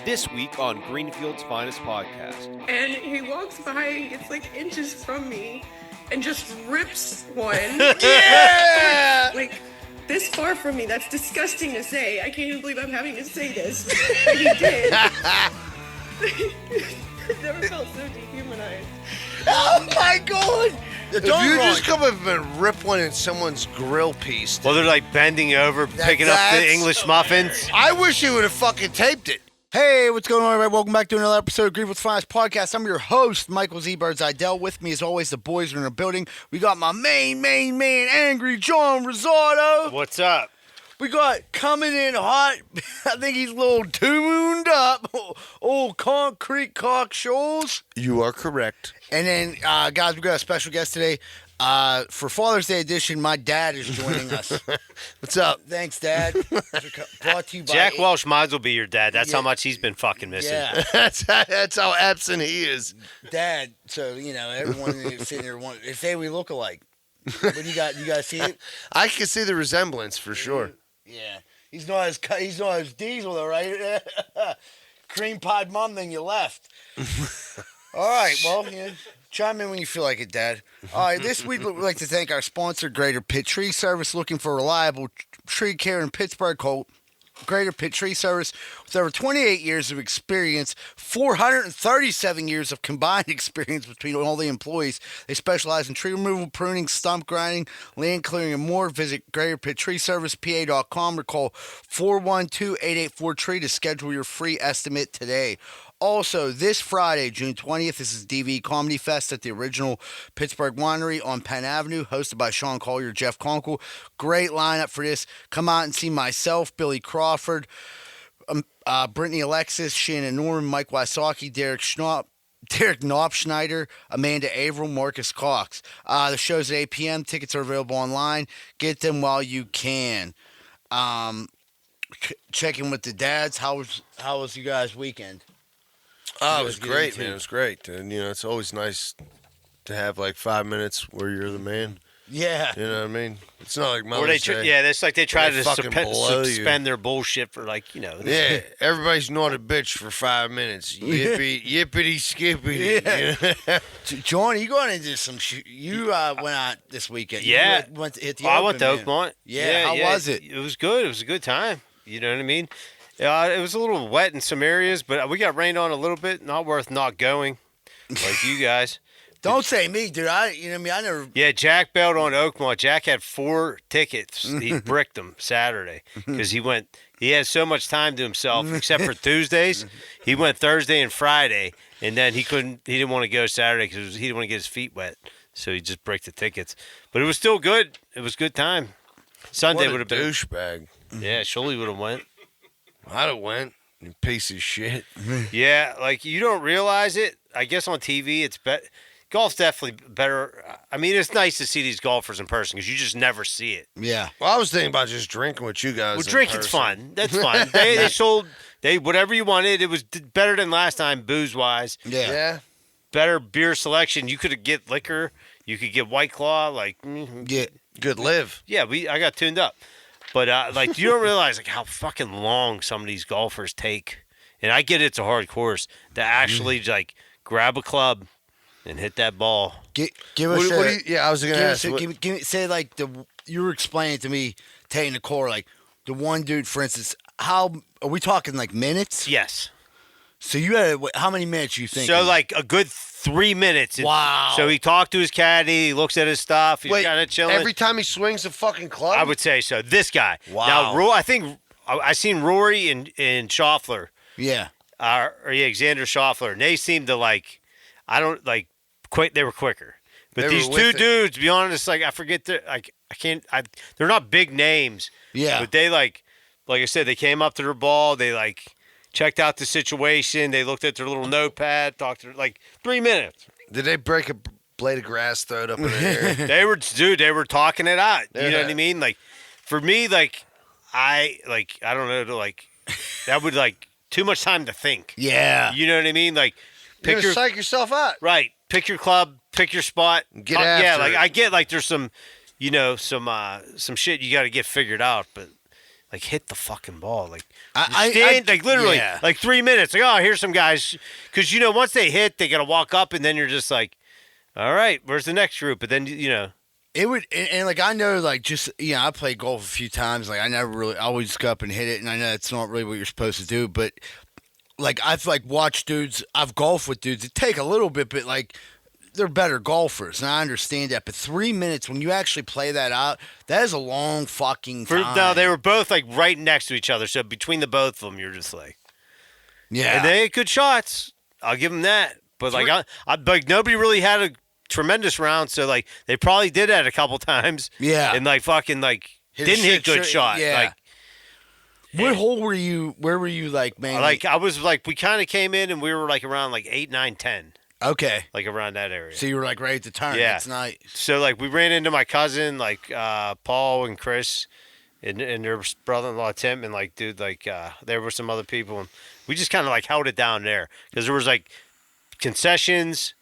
This week on Greenfield's Finest Podcast. And he walks by and gets like inches from me and just rips one. Yeah! Like this far from me. That's disgusting to say. I can't even believe I'm having to say this. But he did. I've never felt so dehumanized. Oh my god! If Don't you wrong. just come up and rip one in someone's grill piece, Well, they're like bending over, picking up the that's English muffins. I wish you would have fucking taped it. Hey, what's going on, everybody? Welcome back to another episode of Greenfield's Finest Podcast. I'm your host, Michael Z. Birds-Idell. With me, as always, the boys are in the building. We got my main man, Angry John Rosado. What's up? We got coming in hot. I think he's a little tuned up. Old Concrete Cock Shoals. You are correct. And then, guys, we got a special guest today. For Father's Day edition, my dad is joining us. What's up? Thanks, Dad. Brought to you by Jack Welch might as well be your dad. That's how much he's been fucking missing. Yeah. That's how absent he is. Dad, so everyone is sitting there. They say we look alike. But you guys see it? I can see the resemblance for sure. Yeah, he's not as diesel though, right? Cream pied mom, then you left. All right, well, chime in when you feel like it, Dad. All right, this week we'd like to thank our sponsor, Greater Pitt Tree Service. Looking for reliable tree care in Pittsburgh, call Greater Pitt Tree Service. With over 28 years of experience, 437 years of combined experience between all the employees. They specialize in tree removal, pruning, stump grinding, land clearing, and more. Visit GreaterPittTreeServicePA.com or call 412-884-TREE to schedule your free estimate today. Also, this Friday, June 20th, this is DV Comedy Fest at the original Pittsburgh Winery on Penn Avenue, hosted by Sean Collier, Jeff Conkle. Great lineup for this. Come out and see myself, Billy Crawford, Brittany Alexis, Shannon Norman, Mike Wysocki, Derek Knopfschneider, Amanda Averill, Marcus Cox. The show's at 8 p.m. Tickets are available online. Get them while you can. Checking with the dads. How was you guys' weekend? Oh, it was great, man. It was great. And, it's always nice to have like 5 minutes where you're the man. Yeah. You know what I mean? It's not like Mother's Day. Yeah, it's like they try to fucking blow you. suspend their bullshit for Yeah, everybody's not a bitch for 5 minutes. Yippity skippity. Yeah. John, you going into some you went out this weekend. Yeah. You went to hit the I went to Open, man. Oakmont. Yeah, how was it? It was good. It was a good time. You know what I mean? It was a little wet in some areas, but we got rained on a little bit. Not worth not going, like you guys. Don't say me, dude. I never. Yeah, Jack bailed on Oakmont. Jack had 4 tickets. He bricked them Saturday because he had so much time to himself, except for Tuesdays. He went Thursday and Friday, and then he didn't want to go Saturday because he didn't want to get his feet wet. So he just bricked the tickets. But it was still good. It was a good time. Sunday would have been douchebag. Yeah, Shuley would have went. I'd have went. You piece of shit. Yeah, like you don't realize it. I guess on TV it's better. Golf's definitely better. I mean, it's nice to see these golfers in person because you just never see it. Yeah. Well, I was thinking about just drinking with you guys. Well, drinking's fun. That's fun. They sold whatever you wanted. It was better than last time, booze wise. Yeah. Better beer selection. You could get liquor. You could get White Claw. Yeah. Good live. Yeah, I got tuned up. But you don't realize how fucking long some of these golfers take. And I get it's a hard course to actually grab a club and hit that ball. Give us I was going to ask. You were explaining to me, taking the core, the one dude, for instance. How are we talking? Minutes? Yes. So you had how many minutes you think? So a good 3 minutes. Wow. So he talked to his caddy. He looks at his stuff. He's kind of chilling. Every time he swings a fucking club? I would say so. This guy. Wow. Now, I think I seen Rory and Schaffler. Yeah. Xander Schaffler. And they seemed to quick. They were quicker. But these two dudes, to be honest, I forget they're not big names. Yeah. But they like I said, they came up to their ball. They checked out the situation. They looked at their little notepad, talked to 3 minutes. Did they break a blade of grass, throw it up in the air? They were talking it out. You know what I mean? For me, I don't know, that would too much time to think. Yeah. You know what I mean? Pick psych yourself out. Right. Pick your club, pick your spot. Get after it. I get there's some, some shit you got to get figured out, but like hit the fucking ball. Like like literally like 3 minutes. Like, oh, here's some guys, because once they hit, they gotta walk up, and then you're just like, all right, where's the next group? But then It would, and like I know, like just I played golf a few times. Like I always go up and hit it, and I know it's not really what you're supposed to do. But like I've watched dudes, I've golfed with dudes. It take a little bit, but like they're better golfers, and I understand that. But 3 minutes when you actually play that out, that is a long fucking time. No, they were both like right next to each other, so between the both of them, you're just like, yeah, and they had good shots. I'll give them that. But like like nobody really had a tremendous round, so like they probably did that a couple times. Yeah, and like fucking like didn't hit good shot. Yeah. Like, what hole were you? Where were you? Like, man, like I was like, we kind of came in and we were like around like 8, 9, 10. Okay, like around that area. So you were like ready to turn. Yeah, that's nice. So like we ran into my cousin, like Paul and Chris, and their brother-in-law Tim, and like dude, like there were some other people, and we just kind of like held it down there because there was like concessions,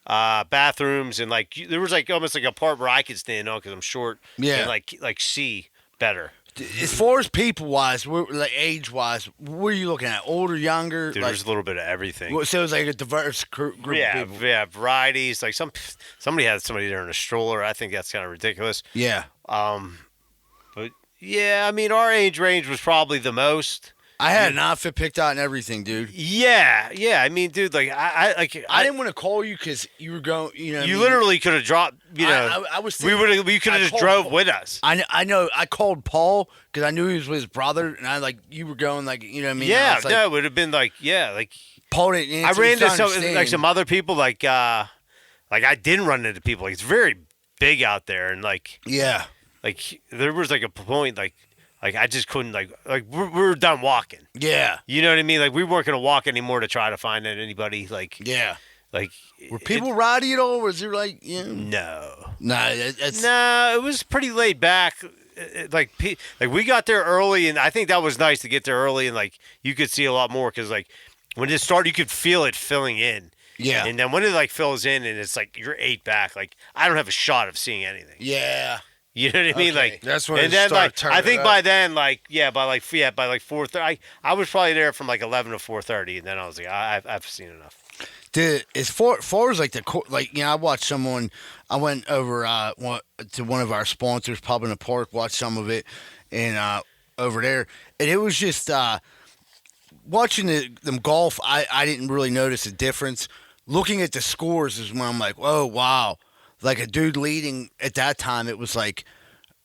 bathrooms, and like there was like almost like a part where I could stand on because I'm short. Yeah, and like see better. As far as people wise, like age wise, what are you looking at? Older, younger? Dude, like, there's a little bit of everything. So it was like a diverse group of people. Yeah, varieties. Like somebody had somebody there in a stroller. I think that's kind of ridiculous. Yeah. But yeah, I mean our age range was probably the most. I had an outfit picked out and everything, dude. Yeah. I mean, dude, like I didn't want to call you because you were going. You literally could have dropped. I was. Thinking, we could have just drove Paul. with us. I know. I called Paul because I knew he was with his brother, and I you were going like what I mean. Yeah, like, no, it would have been like like Paul didn't answer. I ran into some other people like I didn't run into people. Like it's very big out there, and like there was like a point like I just couldn't like we were done walking. Yeah. You know what I mean? Like we weren't gonna walk anymore to try to find anybody. Like yeah. Like were people rowdy at all? Or was it like No. No, it was pretty laid back. Like we got there early, and I think that was nice to get there early, and like you could see a lot more because like when it started, you could feel it filling in. Yeah. And then when it like fills in, and it's like you're 8 back, like I don't have a shot of seeing anything. Yeah. You know what I mean? Like that's when. And then like I think by then by 4:30, I was probably there from like 11 to 4:30, and then I was like I've seen enough. Dude, as far as like I watched someone. I went over to one of our sponsors, Pub in the Park, watched some of it, and over there, and it was just watching them golf. I didn't really notice a difference. Looking at the scores is when I'm like, oh wow. Like a dude leading at that time, it was like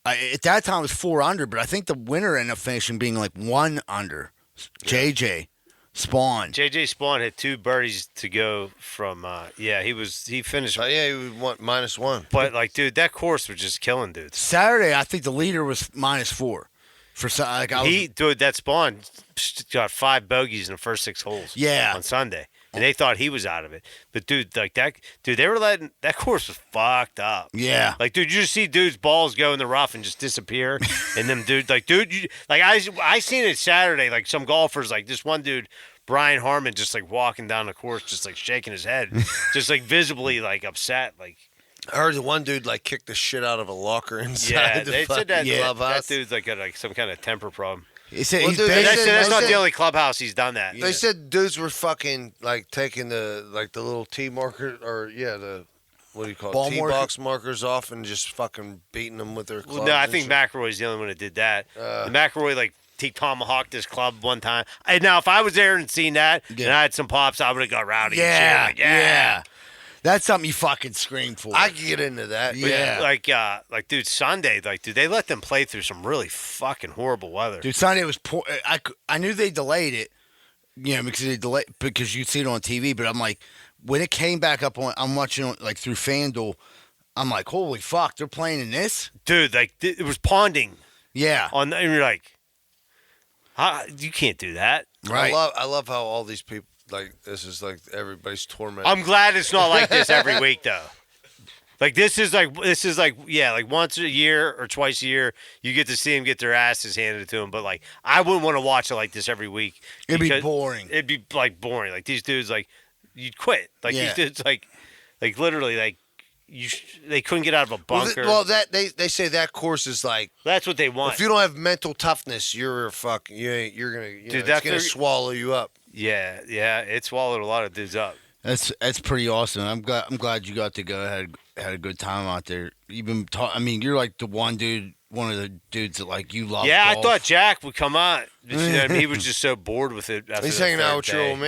at that time it was 4 under, but I think the winner ended up finishing being like 1 under. JJ Spawn. JJ Spawn had 2 birdies to go from. He finished. He was -1. But like, dude, that course was just killing dudes. Saturday, I think the leader was -4. That Spawn got 5 bogeys in the first 6 holes. Yeah. On Sunday. And they thought he was out of it. But, dude, like they were letting – that course was fucked up. Yeah. Like, dude, you just see dudes' balls go in the rough and just disappear. And them dude, I seen it Saturday, like some golfers, like this one dude, Brian Harmon, just like walking down the course, just like shaking his head, just like visibly like upset. Like, I heard the one dude like kicked the shit out of a locker inside they said that clubhouse. That dude's like got like some kind of temper problem. That's not the only clubhouse he's done that. They said dudes were fucking like taking the little tee marker the what do you call it? Tee box markers off and just fucking beating them with their clubs. Well, no, I think McElroy's the only one that did that. McElroy like he tomahawked his club one time. Now if I was there and seen that and I had some pops, I would have got rowdy. Yeah, and shit. Yeah. That's something you fucking scream for. I can get into that. Yeah. Like, dude, Sunday, like, dude, they let them play through some really fucking horrible weather. Dude, Sunday was poor. I knew they delayed it, because you'd see it on TV. But I'm like, when it came back up I'm watching it like through FanDuel. I'm like, holy fuck, they're playing in this, dude. Like, it was ponding. Yeah. And you're like, you can't do that. Right. I love how all these people. Like, this is like everybody's torment. I'm glad it's not like this every week, though. Like, this is like once a year or twice a year, you get to see them get their asses handed to them. But, like, I wouldn't want to watch it like this every week. It'd be boring. It'd be, like, boring. Like, these dudes, like, you'd quit. Like, these dudes, like literally, like, they couldn't get out of a bunker. Well, that they say that course is like That's what they want. if you don't have mental toughness, you're you're gonna it's gonna swallow you up. Yeah, it swallowed a lot of dudes up. That's pretty awesome. I'm glad you got to go. Had a good time out there. Even I mean, you're like one of the dudes that like you love. Yeah, golf. I thought Jack would come on. But, you know, he was just so bored with it. After He's the hanging out third with your day. old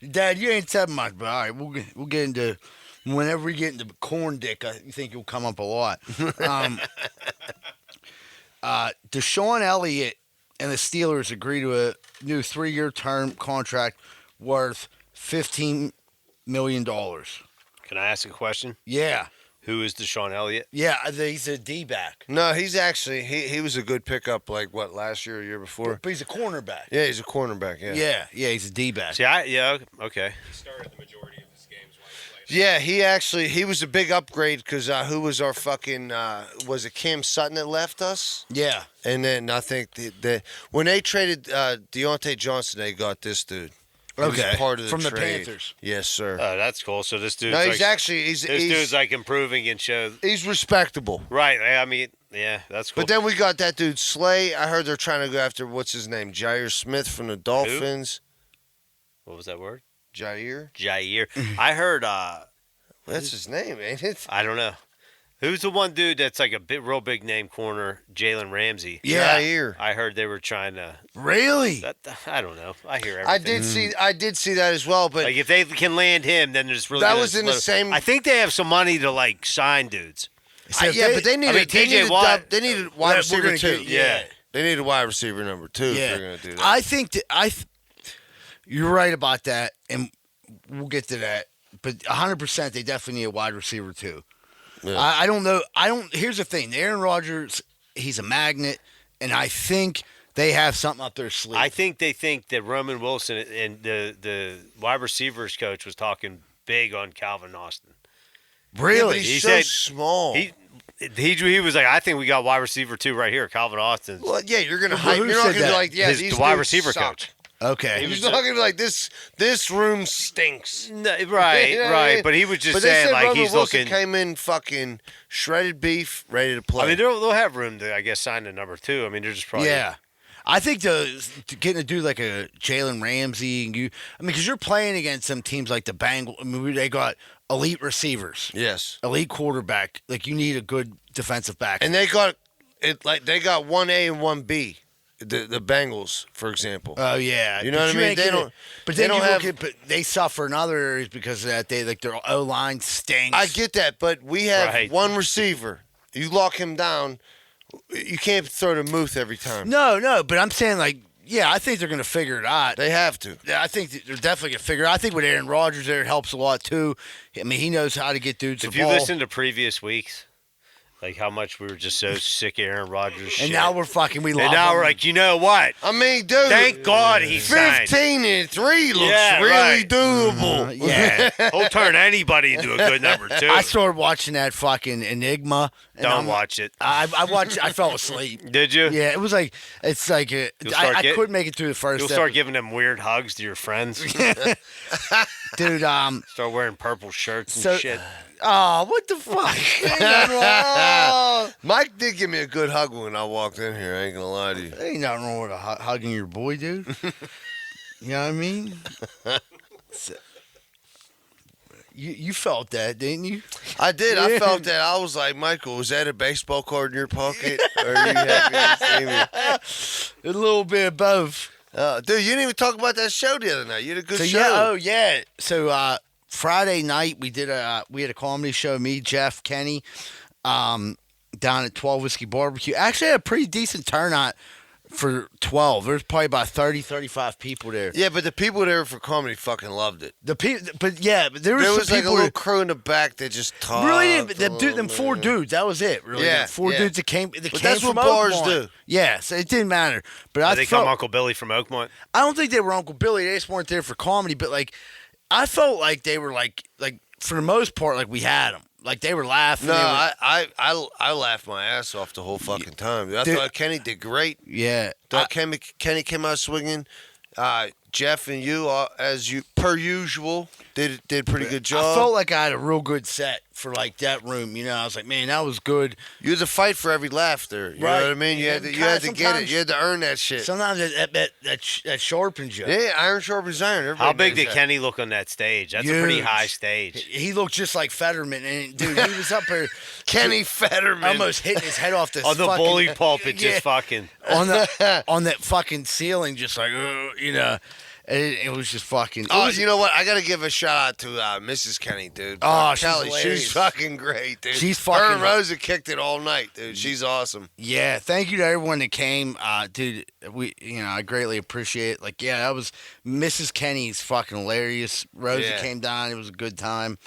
man. Dad, you ain't said much, but all right, we'll get into whenever we get into corn dick. I think you'll come up a lot. DeShon Elliott and the Steelers agreed to a new 3-year term contract worth $15 million. Can I ask a question? Yeah. Who is DeShon Elliott? Yeah, he's a D-back. No, he's actually he was a good pickup. Like what, last year or year before? But he's a cornerback. Yeah, he's a cornerback. Yeah. Yeah, he's a D-back. See, okay. He started the majority of his games while he played. Yeah, he was a big upgrade because who was our fucking was it Cam Sutton that left us? Yeah. And then I think when they traded Deontay Johnson, they got this dude. He was Okay. part of the From the trade. Panthers. Yes, sir. Oh, that's cool. So this dude's No, he's like, actually this dude's like improving and shows. he's respectable. Right. I mean, yeah, that's cool. But then we got that dude Slay. I heard they're trying to go after what's his name, Jair Smith from the Dolphins. What was that word? Jair. Jair. I heard. That's his name, ain't it? I don't know. Who's the one dude that's like a real big name corner? Jalen Ramsey. Yeah. Jair. I heard they were trying to. Really? I don't know. I hear everything. I did see that as well, but Like if they can land him, then there's really That gonna was in the slow- same- I think they have some money to like sign dudes. So if yeah, but they need TJ Watt- they need a wide we're receiver gonna too. get- yeah. They need a wide receiver number 2 if they're gonna do that. I think that you're right about that, and we'll get to that. But 100%, they definitely need a wide receiver too. Yeah. I don't know. Here's the thing: Aaron Rodgers, he's a magnet, and I think they have something up their sleeve. I think they think that Roman Wilson and the wide receivers coach was talking big on Calvin Austin. Yeah, really. but he's He so said- small. He was like, I think we got wide receiver 2 right here, Calvin Austin. well, yeah, you're gonna Who hype. You're not said gonna be that? like, yeah, His these the wide dudes receiver suck. coach. Okay. He's not gonna be like this room stinks. No, right, You know what I right. mean? But he was just But they saying said like Roman he's Wilson looking. came in fucking shredded beef, ready to play. I mean, they'll have room to, I guess, sign the number 2. I mean, they're just probably. Yeah. I think getting a dude like a Jalen Ramsey, because you're playing against some teams like the Bengals. I mean, they got elite receivers, yes, elite quarterback. Like you need a good defensive back. and they got it like they got 1A and 1B. The Bengals, for example. Oh yeah, You know But what I mean? ain't They gonna- don't- But they then don't you look have- at, but they suffer in other areas because of that. They like their O line stinks. I get that, but we have Right. one receiver. You lock him down, you can't throw to Muth every time. No, but I'm saying like, yeah, I think they're gonna figure it out. They have to. Yeah, I think they're definitely gonna figure it out. I think with Aaron Rodgers there, it helps a lot too. I mean, he knows how to get dudes If the you ball. listen to previous weeks, like how much we were just so sick of Aaron Rodgers. and shit. now we're fucking. We love And now him. we're like, you know what? I mean, dude. Thank God he signed. 15-3 looks Yeah, really right. doable. yeah. He'll turn anybody into a good number 2. I started watching that fucking Enigma. And Don't I'm- watch it. I watched. I fell asleep. Did you? Yeah, it was like it's like You'll start I get- couldn't make it through the 1st. You'll start giving them weird hugs to your friends. dude. Start wearing purple shirts and So- shit. Oh, what the fuck? Ain't nothing wrong. Mike did give me a good hug when I walked in here. I ain't gonna lie to you. Ain't nothing wrong with hugging your boy, dude. You know what I mean? So- you felt that, didn't you? I did. I Yeah. felt that. I was like, Michael, was that a baseball card in your pocket? Or are you happy to see me? A little bit of both. Dude, you didn't even talk about that show the other night. You had a good So show. yeah, oh yeah. So Friday night we had a comedy show. Me, Jeff, Kenny, down at 12 Whiskey Barbecue. Actually, had a pretty decent turnout for 12. There's probably about 30, 35 people there. Yeah, but the people there for comedy fucking loved it. The people, but there was There some was like a people little that crew in the back that just talked. really didn't. a Them little four bit. dudes. That was it. Really, Yeah, Them four yeah. dudes that came. But that's what from bars Oakmont. do. Yeah, so it didn't matter. But I They felt, come Uncle Billy from Oakmont. I don't think they were Uncle Billy. They just weren't there for comedy. But like, I felt like they were like for the most part, like we had them. Like they were laughing. No, they were- I laughed my ass off the whole fucking time. I Dude. thought Kenny did great. yeah. Thought Kenny came out swinging. Jeff and you, as you per per usual. Did pretty good job. I felt like I had a real good set for like that room. I was like, man, that was good. You had to fight for every laughter. You know what I mean? You had to get it. You had to earn that shit. Sometimes that sharpens you. Yeah, iron sharpens iron. Everybody How big knows did that. Kenny look on that stage? That's a pretty Huge. high stage. He looked just like Fetterman, and dude, he was up there Kenny Fetterman almost hitting his head off the On the fucking, bully pulpit, yeah, just fucking. on that fucking ceiling, just like it was just fucking. Oh, you know what? I gotta give a shout out to Mrs. Kenny, dude. Oh, she's Kelly, hilarious. she's fucking great, dude. She's Her fucking- and Rosa kicked it all night, dude. She's awesome. Yeah, thank you to everyone that came, dude. I greatly appreciate it. Like, yeah, that was Mrs. Kenny's fucking hilarious. Rosa Yeah. came down. It was a good time.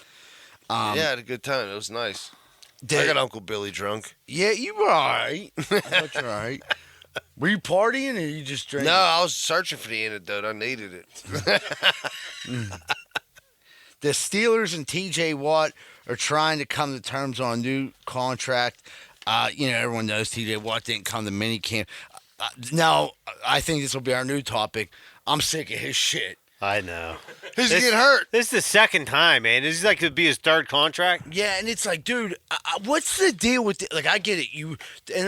Yeah, I had a good time. It was nice. I Did- got Uncle Billy drunk. Yeah, you were all right. I thought you were all right. Were you partying or you just drinking? No, I was searching for the antidote. I needed it. The Steelers and T.J. Watt are trying to come to terms on a new contract. Everyone knows T.J. Watt didn't come to minicamp. Now, I think this will be our new topic. I'm sick of his shit. I know. He's getting hurt. This is the second time, man. This is like to be his third contract. Yeah, and it's like, dude, what's the deal with it? Like, I get it.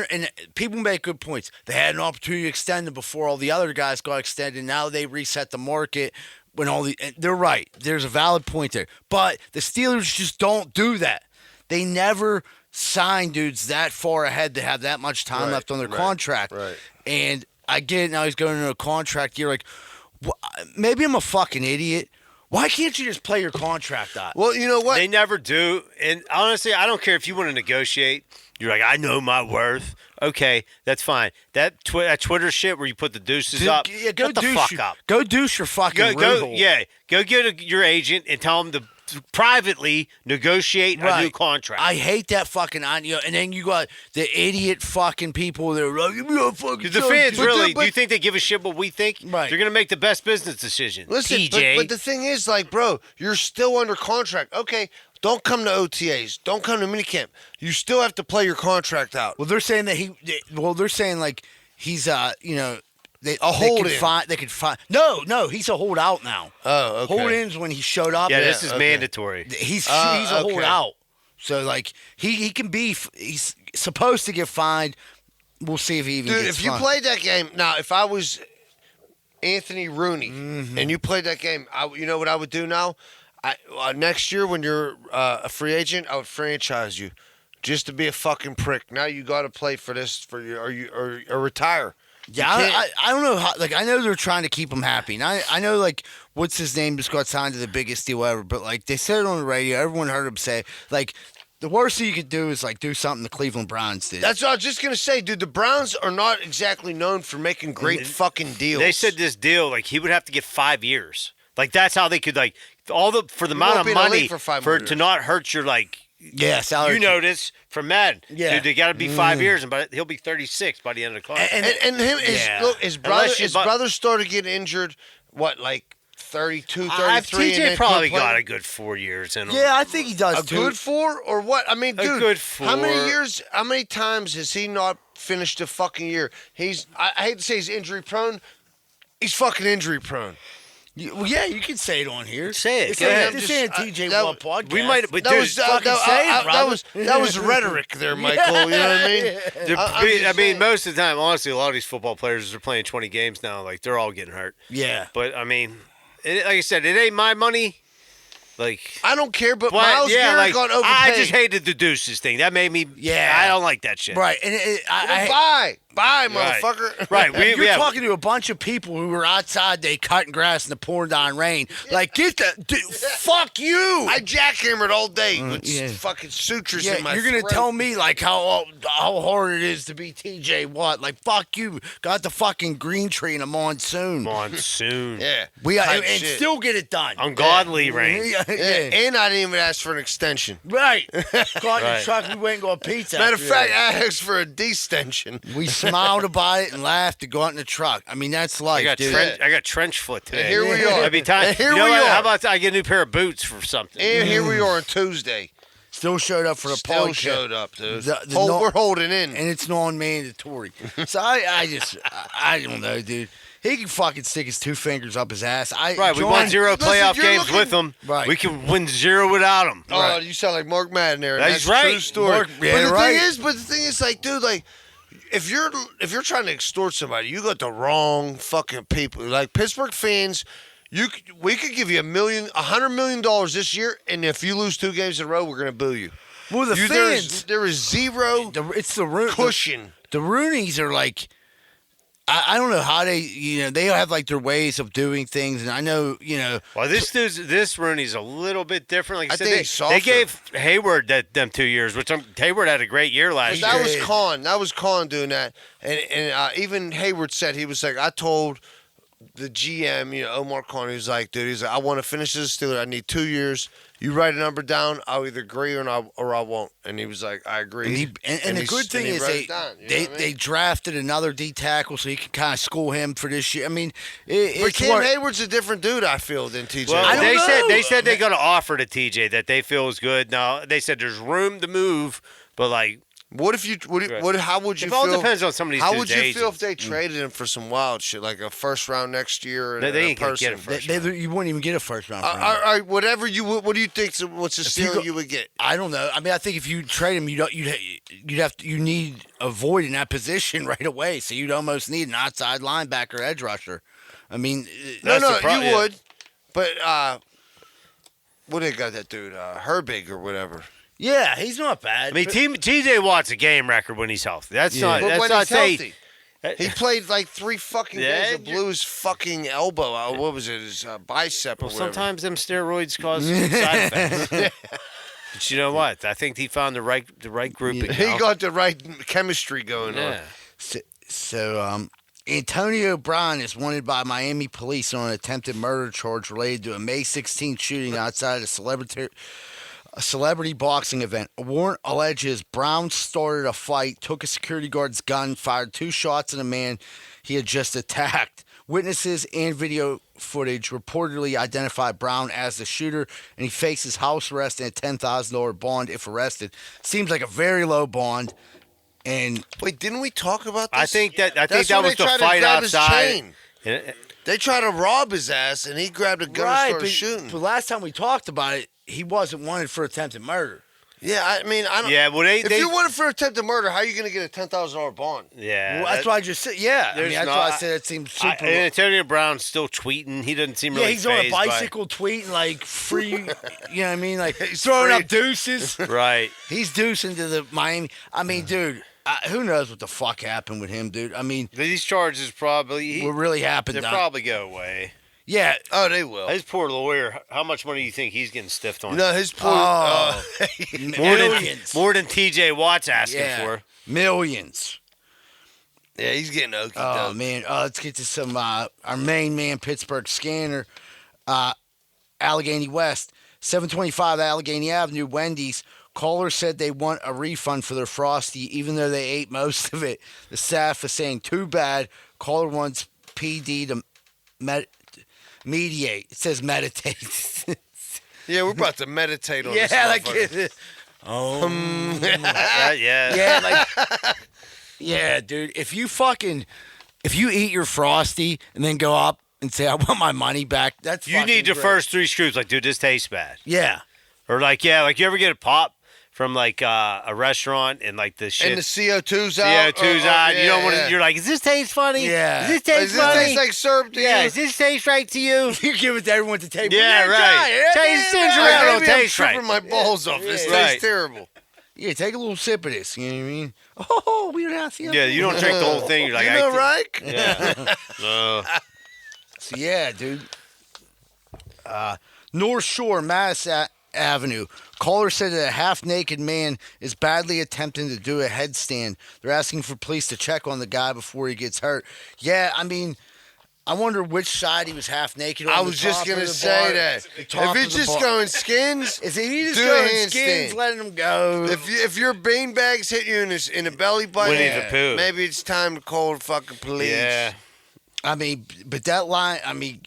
And people make good points. They had an opportunity to extend it before all the other guys got extended. Now they reset the market when and they're right. There's a valid point there. But the Steelers just don't do that. They never sign dudes that far ahead to have that much time left on their contract. Right. And I get it. Now he's going into a contract year. Like, maybe I'm a fucking idiot. Why can't you just play your contract out? Well, you know what? They never do. And honestly, I don't care if you want to negotiate. You're like, I know my worth. Okay, that's fine. That Twitter shit where you put the deuces up, Yeah, go shut the douche fuck your, up. Go douche your fucking Go get your agent and tell him to privately negotiate a new contract. I hate that fucking and then you got the idiot fucking people that are like, Because the fans really, do you think they give a shit what we think? Right. They're going to make the best business decision. Listen, TJ. but the thing is, like, bro, you're still under contract. Okay, don't come to OTAs. Don't come to minicamp. You still have to play your contract out. Well, they're saying that they're saying like he's They could find. No, he's a holdout now. Oh, okay. Hold-ins when he showed up. Yeah, this is mandatory. He's a holdout. So like he can be. He's supposed to get fined. We'll see if he even Dude, gets if you fined. played that game, now if I was Anthony Rooney and you played that game, you know what I would do now? Next year when you're a free agent, I would franchise you just to be a fucking prick. Now you got to play for this or retire. Yeah, I don't know how. Like, I know they're trying to keep him happy, and I know like what's his name just got signed to the biggest deal ever. But like they said it on the radio, everyone heard him say like the worst thing you could do is like do something the Cleveland Browns did. That's what I was just gonna say, dude. The Browns are not exactly known for making great fucking deals. They said this deal, like he would have to get 5 years. Like that's how they could like for the amount won't of be in the money league for 5 more to years. not hurt your like. Yeah, salary. You notice from Madden. Yeah. Dude, they got to be 5 years, and he'll be 36 by the end of the contract. and his brother started getting injured. What, like 32, 33? and TJ then probably quit playing? got a good 4 years in him. Yeah, I think he does A too. good 4 or what? I mean, dude, good how many 4. years? How many times has he not finished a fucking year? I hate to say he's injury prone. He's fucking injury prone. Well, yeah, you can say it on here. Say it. This Go ahead. ain't TJ that- Watt podcast. We might, but That dude, was fucking say it, brother. that was rhetoric there, Michael. You know what I mean? I mean, most of the time, honestly, a lot of these football players are playing 20 games now. Like they're all getting hurt. Yeah. But I mean, like I said, it ain't my money. Like, I don't care, but but, Miles yeah, Garrett like got overpaid. I just hated the deuces thing. That made me. Yeah. I don't like that shit. Right, and Bye, Right. motherfucker. Right. You're talking to a bunch of people who were outside, they cutting grass in the pouring down rain. Like, fuck you. I jackhammered all day with yeah. fucking sutures Yeah, in my you're gonna throat. tell me like how hard it is to be TJ Watt. Like, fuck you. Got the fucking green tree in a monsoon. Monsoon. Yeah. We type and shit. still get it done. Ungodly rain. Yeah, Yeah. yeah. And I didn't even ask for an extension. Right. Got in the Right. truck, we went and got pizza. Matter of after fact, that. I asked for a destension. We smiled about it and laughed to go out in the truck. I mean, that's life, dude. I got trench foot today. And here we are. That'd be time. And here you know we what? are. How about I get a new pair of boots for something? And here we are on Tuesday. Still showed up for the Still podcast. showed up, dude. The We're holding in. and it's non-mandatory. So I don't know, dude. he can fucking stick his 2 fingers up his ass. Right, we won 0 playoff you're games looking- with him. Right. We can win 0 without him. Oh, you sound like Mark Madden there. That's That's a right. true story. Mark- yeah, but the right. thing is, like, dude, like, if you're trying to extort somebody, you got the wrong fucking people. Like Pittsburgh fans, we could give you $100 million this year, and if you lose 2 games in a row, we're gonna boo you. Well, the fans, there is zero it's the cushion. The Roonies are like, I don't know how they have like their ways of doing things, and I know, Well, this Rooney's a little bit different. Like I said, think he's they softer. gave Hayward them 2 years, which Hayward had a great year last year. That was Kahn. That was Kahn doing that, and even Hayward said he was like, I told the GM, Omar Kahn, he was like, dude, he's like, I want to finish this Steeler. I need 2 years. You write a number down, I'll either agree or I won't. And he was like, I agree. And the good thing is they drafted another D tackle, so you can kind of school him for this year. I mean, but Cam Hayward's a different dude, I feel, than TJ. Well, they said they got an offer to TJ that they feel is good. Now they said there's room to move, but like. How would you It feel? all depends on somebody's. How would you feel if they traded him for some wild shit, like a first round next year? They ain't gonna person? get a first round. You wouldn't even get a first round. All right, whatever you would. What do you think? What's the steal you would get? I don't know. I mean, I think if you trade him, you need a void in that position right away. So you'd almost need an outside linebacker, edge rusher. I mean, you would. But what they got that dude Herbig or whatever. Yeah, he's not bad. I mean, TJ Watt's a game record when he's healthy. That's not. But That's when not he's saying. healthy, he played like 3 fucking games and blew his fucking elbow out. What was it? His bicep or Well, whatever. sometimes them steroids cause side effects. But you know what? I think he found the right grouping. He now. got the right chemistry going on. Yeah. So, Antonio Brown is wanted by Miami police on an attempted murder charge related to a May 16th shooting outside a celebrity boxing event. A warrant alleges Brown started a fight, took a security guard's gun, fired 2 shots at a man he had just attacked. Witnesses and video footage reportedly identified Brown as the shooter, and he faces house arrest and a $10,000 bond if arrested. Seems like a very low bond. And Wait, didn't we talk about this? I think that That's was when the they tried to fight grab his outside. chain. They tried to rob his ass, and he grabbed a gun and started shooting. But last time we talked about it, he wasn't wanted for attempted murder. Yeah, I mean, I don't. Yeah, well, if you wanted for attempted murder, how are you going to get a $10,000 bond? Yeah, Well, that's why I just said, yeah. I mean, that's why I said it seems super. And Antonio Brown's still tweeting. He doesn't seem really. Yeah, he's on a fazed by- bicycle tweeting like free. You know what I mean? Like he's throwing up deuces. Right. He's deucing to the Miami. I mean, dude, who knows what the fuck happened with him, dude? I mean, These charges probably. what really happened? They'll probably go away. Yeah. Oh, they will. His poor lawyer. How much money do you think he's getting stiffed on? No, his poor. Millions. More than TJ Watt's asking Yeah. for. Millions. Yeah, he's getting okey Oh doke. man, let's get to some our main man, Pittsburgh Scanner, Allegheny West, 725 Allegheny Avenue, Wendy's. Caller said they want a refund for their frosty, even though they ate most of it. The staff is saying too bad. Caller wants PD to mediate. It says meditate. Yeah, we're about to meditate on yeah, this. like motherfucker. Yeah. yeah, like yeah, dude. If you eat your frosty and then go up and say I want my money back, that's You need the great. first 3 scoops. Like, dude, this tastes bad. Yeah. Or like, yeah, like you ever get a pop from like a restaurant and like the shit. And the CO2's out. CO2's out. You don't want to. Yeah. You're like, does this taste funny? Yeah. Does this taste Does funny? this taste like syrup to yeah. you? Does this taste right to you? You give it to everyone to take. Yeah, right. Taste things Like, around don't maybe I'm taste right. tripping my balls off. This Yeah. Right. tastes terrible. Yeah, take a little sip of this. You know what I mean? Oh, we don't have to. Yeah, you don't drink the whole thing. You're like, You know, I right? Yeah. So, yeah, dude. North Shore, Madison Avenue. Caller said that a half-naked man is badly attempting to do a headstand. They're asking for police to check on the guy before he gets hurt. Yeah, I mean, I wonder which side he was half-naked on. I the was just top going or to the say bar- that. the top If or it's the just bar. going skins, Is he just do a going handstand. skins, letting him go? if your beanbags hit you in the belly button, Winnie the Pooh. maybe it's time to call the fucking police. Yeah. I mean, but that line, I mean,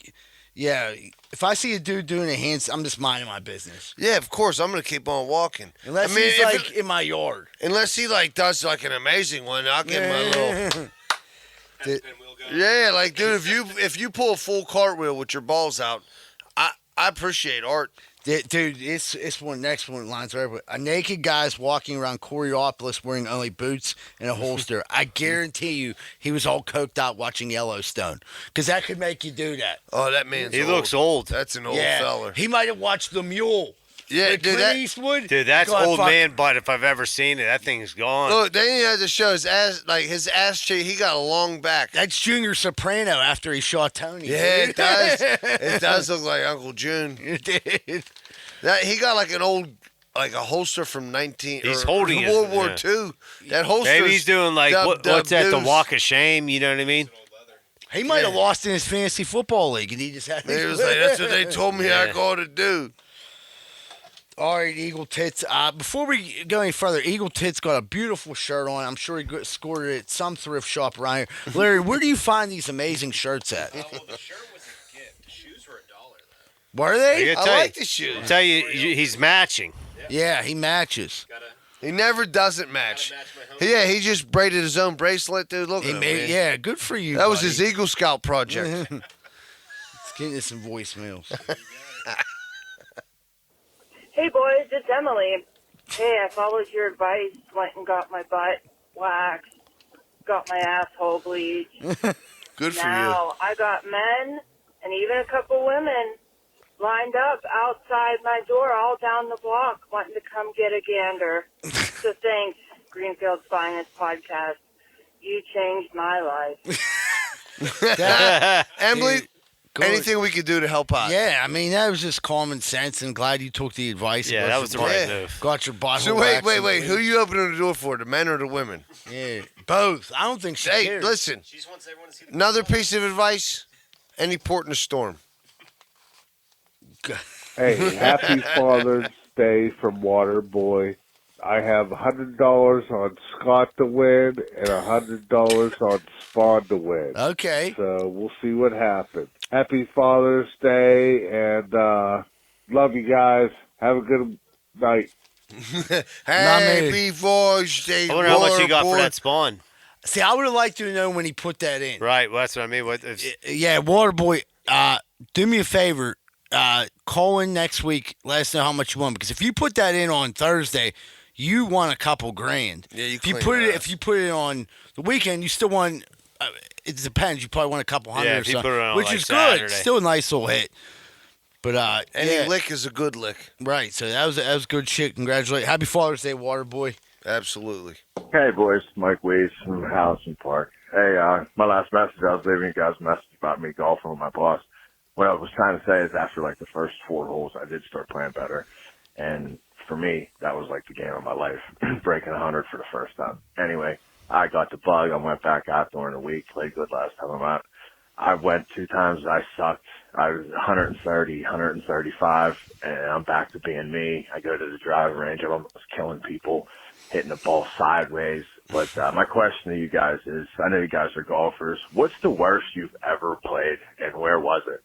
yeah, if I see a dude doing a handstand, I'm just minding my business. Yeah, of course. I'm gonna keep on walking. Unless I mean, he's if like it- in my yard. unless he like does like an amazing one, I'll give him a little. Kind of pinwheel gun. Yeah, like dude, if you pull a full cartwheel with your balls out, I appreciate art. Dude, it's one next one lines right. A naked guy's walking around Coraopolis wearing only boots and a holster. I guarantee you, he was all coked out watching Yellowstone, because that could make you do that. Oh, that man's He old. looks old. That's an old Yeah, feller. he might have watched The Mule. Yeah, With dude, Clint Eastwood. Dude, that's God, old fuck. man butt if I've ever seen it. That thing's gone. Look, then he had to show his ass cheek. He got a long back. That's Junior Soprano after he shot Tony. Yeah, dude. it does. It does look like Uncle June. Dude. He got like an old, like a holster from He's holding it, World War yeah. II. That holster. Maybe he's doing like, what's that, the walk of shame? You know what I mean? He might have lost in his fantasy football league, and he just had. He was like, that's what they told me I got to do. All right, Eagle Tits. Before we go any further, Eagle Tits got a beautiful shirt on. I'm sure he scored it at some thrift shop around here. Larry, where do you find these amazing shirts at? Well, the shirt was a gift. The shoes were $1 though. Were they? I I tell like you, the shoes. tell you, he's matching. Yeah, he matches. Gotta He never doesn't match. match my home. Yeah, he just braided his own bracelet, dude. Look He at him, made, man. yeah, good for you. That was buddy. his Eagle Scout project. Let's get into some voicemails. Hey boys, it's Emily. Hey, I followed your advice, went and got my butt waxed, got my asshole bleached. Good for Now I got men and even a couple women lined up outside my door all down the block wanting to come get a gander. So thanks, Greenfield's Finest Podcast. You changed my life. you. Emily, Good. anything we could do to help out? Yeah, I mean, that was just common sense, and glad you took the advice. Yeah, Got that your was the butt- right Yeah. move. Got your butthole So wait, waxed. Who you opening the door for? The men or the women? Yeah, both. I don't think she Hey, cares. listen. She just wants everyone to see the Another piece of advice: any port in a storm. Hey, happy Father's Day from Waterboy. I have $100 on Scott to win and $100 on Spawn to win. Okay. So we'll see what happens. Happy Father's Day, and love you guys. Have a good night. Happy Father's Day. I wonder how much he got for Waterboy. that spawn. See, I would have liked to know when he put that in. Right, well, that's what I mean. What if, Yeah, Waterboy, do me a favor. Call in next week. Let us know how much you won, because if you put that in on Thursday, you won a couple grand. Yeah, you If you clean put your it, ass. if you put it on the weekend, you still won. It depends. You probably won a couple hundred Yeah, or if you something, put it on, which like, is Saturday. good. Still a nice little hit. But Any yeah, lick is a good lick. right. So that was good shit. Congratulations. Happy Father's Day, Waterboy. Absolutely. Hey, boys. Mike Weiss from Howson Park. Hey, my last message, I was leaving you guys a message about me golfing with my boss. What I was trying to say is after, like, the first 4 holes, I did start playing better. And for me, that was, like, the game of my life, breaking 100 for the first time. Anyway, I got the bug. I went back out during the week, played good last time I'm out. I went 2 times. I sucked. I was 130, 135, and I'm back to being me. I go to the driving range. I'm almost killing people, hitting the ball sideways. But my question to you guys is, I know you guys are golfers. What's the worst you've ever played, and where was it?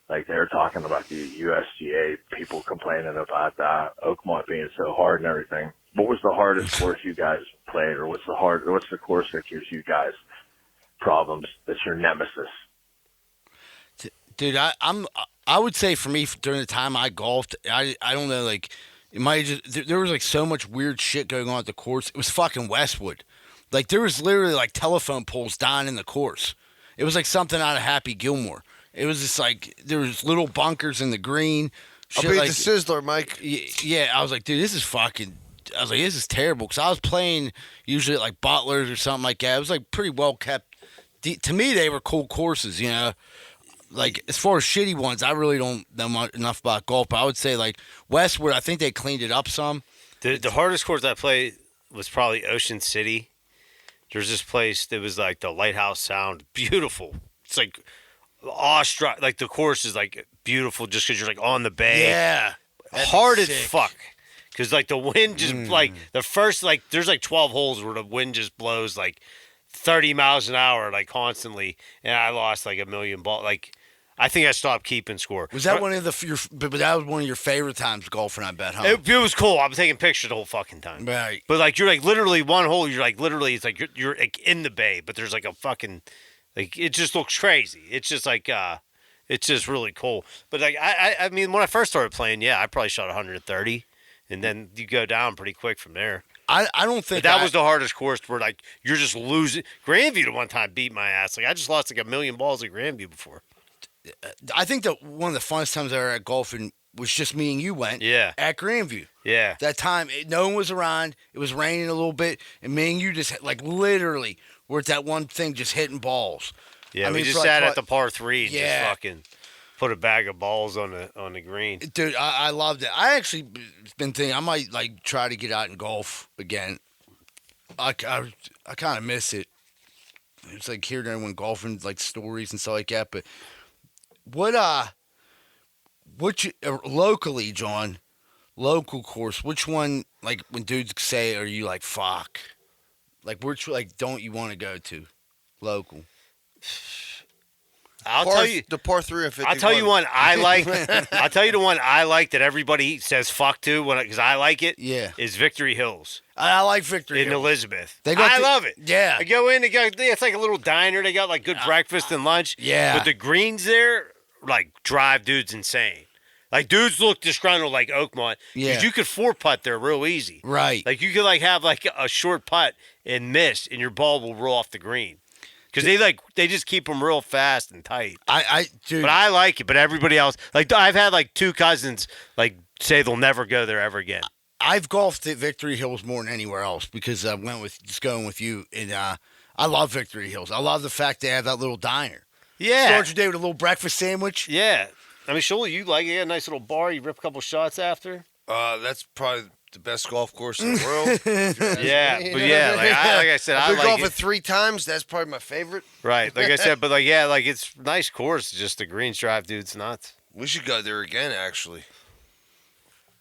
Like, they were talking about the USGA, people complaining about Oakmont being so hard and everything. What was the hardest course you guys played, or what's the course that gives you guys problems? That's your nemesis. Dude, I would say for me during the time I golfed, I don't know, like it might just there was like so much weird shit going on at the course. It was fucking Westwood. Like there was literally like telephone poles down in the course. It was like something out of Happy Gilmore. It was just like there was little bunkers in the green. I'll Shit beat like, the Sizzler, Mike. yeah, I was like, dude, this is fucking. I was like, this is terrible because I was playing usually at like Butler's or something like that. It was like pretty well kept. To me, they were cool courses, you know. Like as far as shitty ones, I really don't know enough about golf. But I would say like Westwood, I think they cleaned it up some. the hardest course I played was probably Ocean City. There's this place that was like the Lighthouse Sound. Beautiful. It's like awestruck. Like the course is like beautiful just because you're like on the bay. Yeah, that'd be Hard as sick. fuck. Because like the wind just like the first like there's like 12 holes where the wind just blows like 30 miles an hour like constantly, and I lost like a million balls. Like I think I stopped keeping score. Was that one of but that was one of your favorite times golfing? I bet, huh? It was cool. I was taking pictures the whole fucking time. Right. But like you're like literally one hole. You're like literally it's like you're like in the bay, but there's like a fucking Like it just looks crazy. It's just like it's just really cool. But like I mean, when I first started playing, yeah, I probably shot 130, and then you go down pretty quick from there. I don't think But that was the hardest course where like you're just losing. Grandview one time beat my ass. Like I just lost like 1,000,000 balls at Grandview before. I think that one of the funnest times I ever at golfing was just me and you went. Yeah. At Grandview. Yeah. That time, no one was around. It was raining a little bit, and me and you just like literally were at that one thing just hitting balls. Yeah, I we mean, just for, like, sat what- at the par 3 and Yeah. just fucking put a bag of balls on the green. Dude, I loved it. I actually been thinking I might like try to get out and golf again. I kind of miss it. It's like hearing everyone golfing, like stories and stuff like that. But what you, locally, John, local course, which one, like when dudes say, are you like, fuck? Like, which, like, don't you want to go to local? I'll tell you. the par 3 of 50. I'll tell you one I like. I'll tell you the one I like that everybody says fuck to because I like it. Yeah. Is Victory Hills I like Victory in Hills. Elizabeth. They got love it. Yeah. I go in. It's like a little diner. They got like good breakfast and lunch. Yeah. But the greens there like drive dudes insane. Like dudes look disgruntled like Oakmont. Yeah. 'Cause you could 4-putt there real easy. Right. Like you could like have like a short putt and miss, and your ball will roll off the green. Because they just keep them real fast and tight. Dude. But I like it. But everybody else, like I've had like 2 cousins like say they'll never go there ever again. I've golfed at Victory Hills more than anywhere else because I went with just going with you, and I love Victory Hills. I love the fact they have that little diner. Yeah, Start your day with a little breakfast sandwich. yeah. I mean, surely you like it. You got a nice little bar. You rip a couple shots after. That's probably the best golf course in the world. Yeah, but yeah, like I said, I I've been like golfing it. 3 times. That's probably my favorite. Right, like I said, but like yeah, like it's a nice course. Just the greens drive dudes nuts. We should go there again, actually.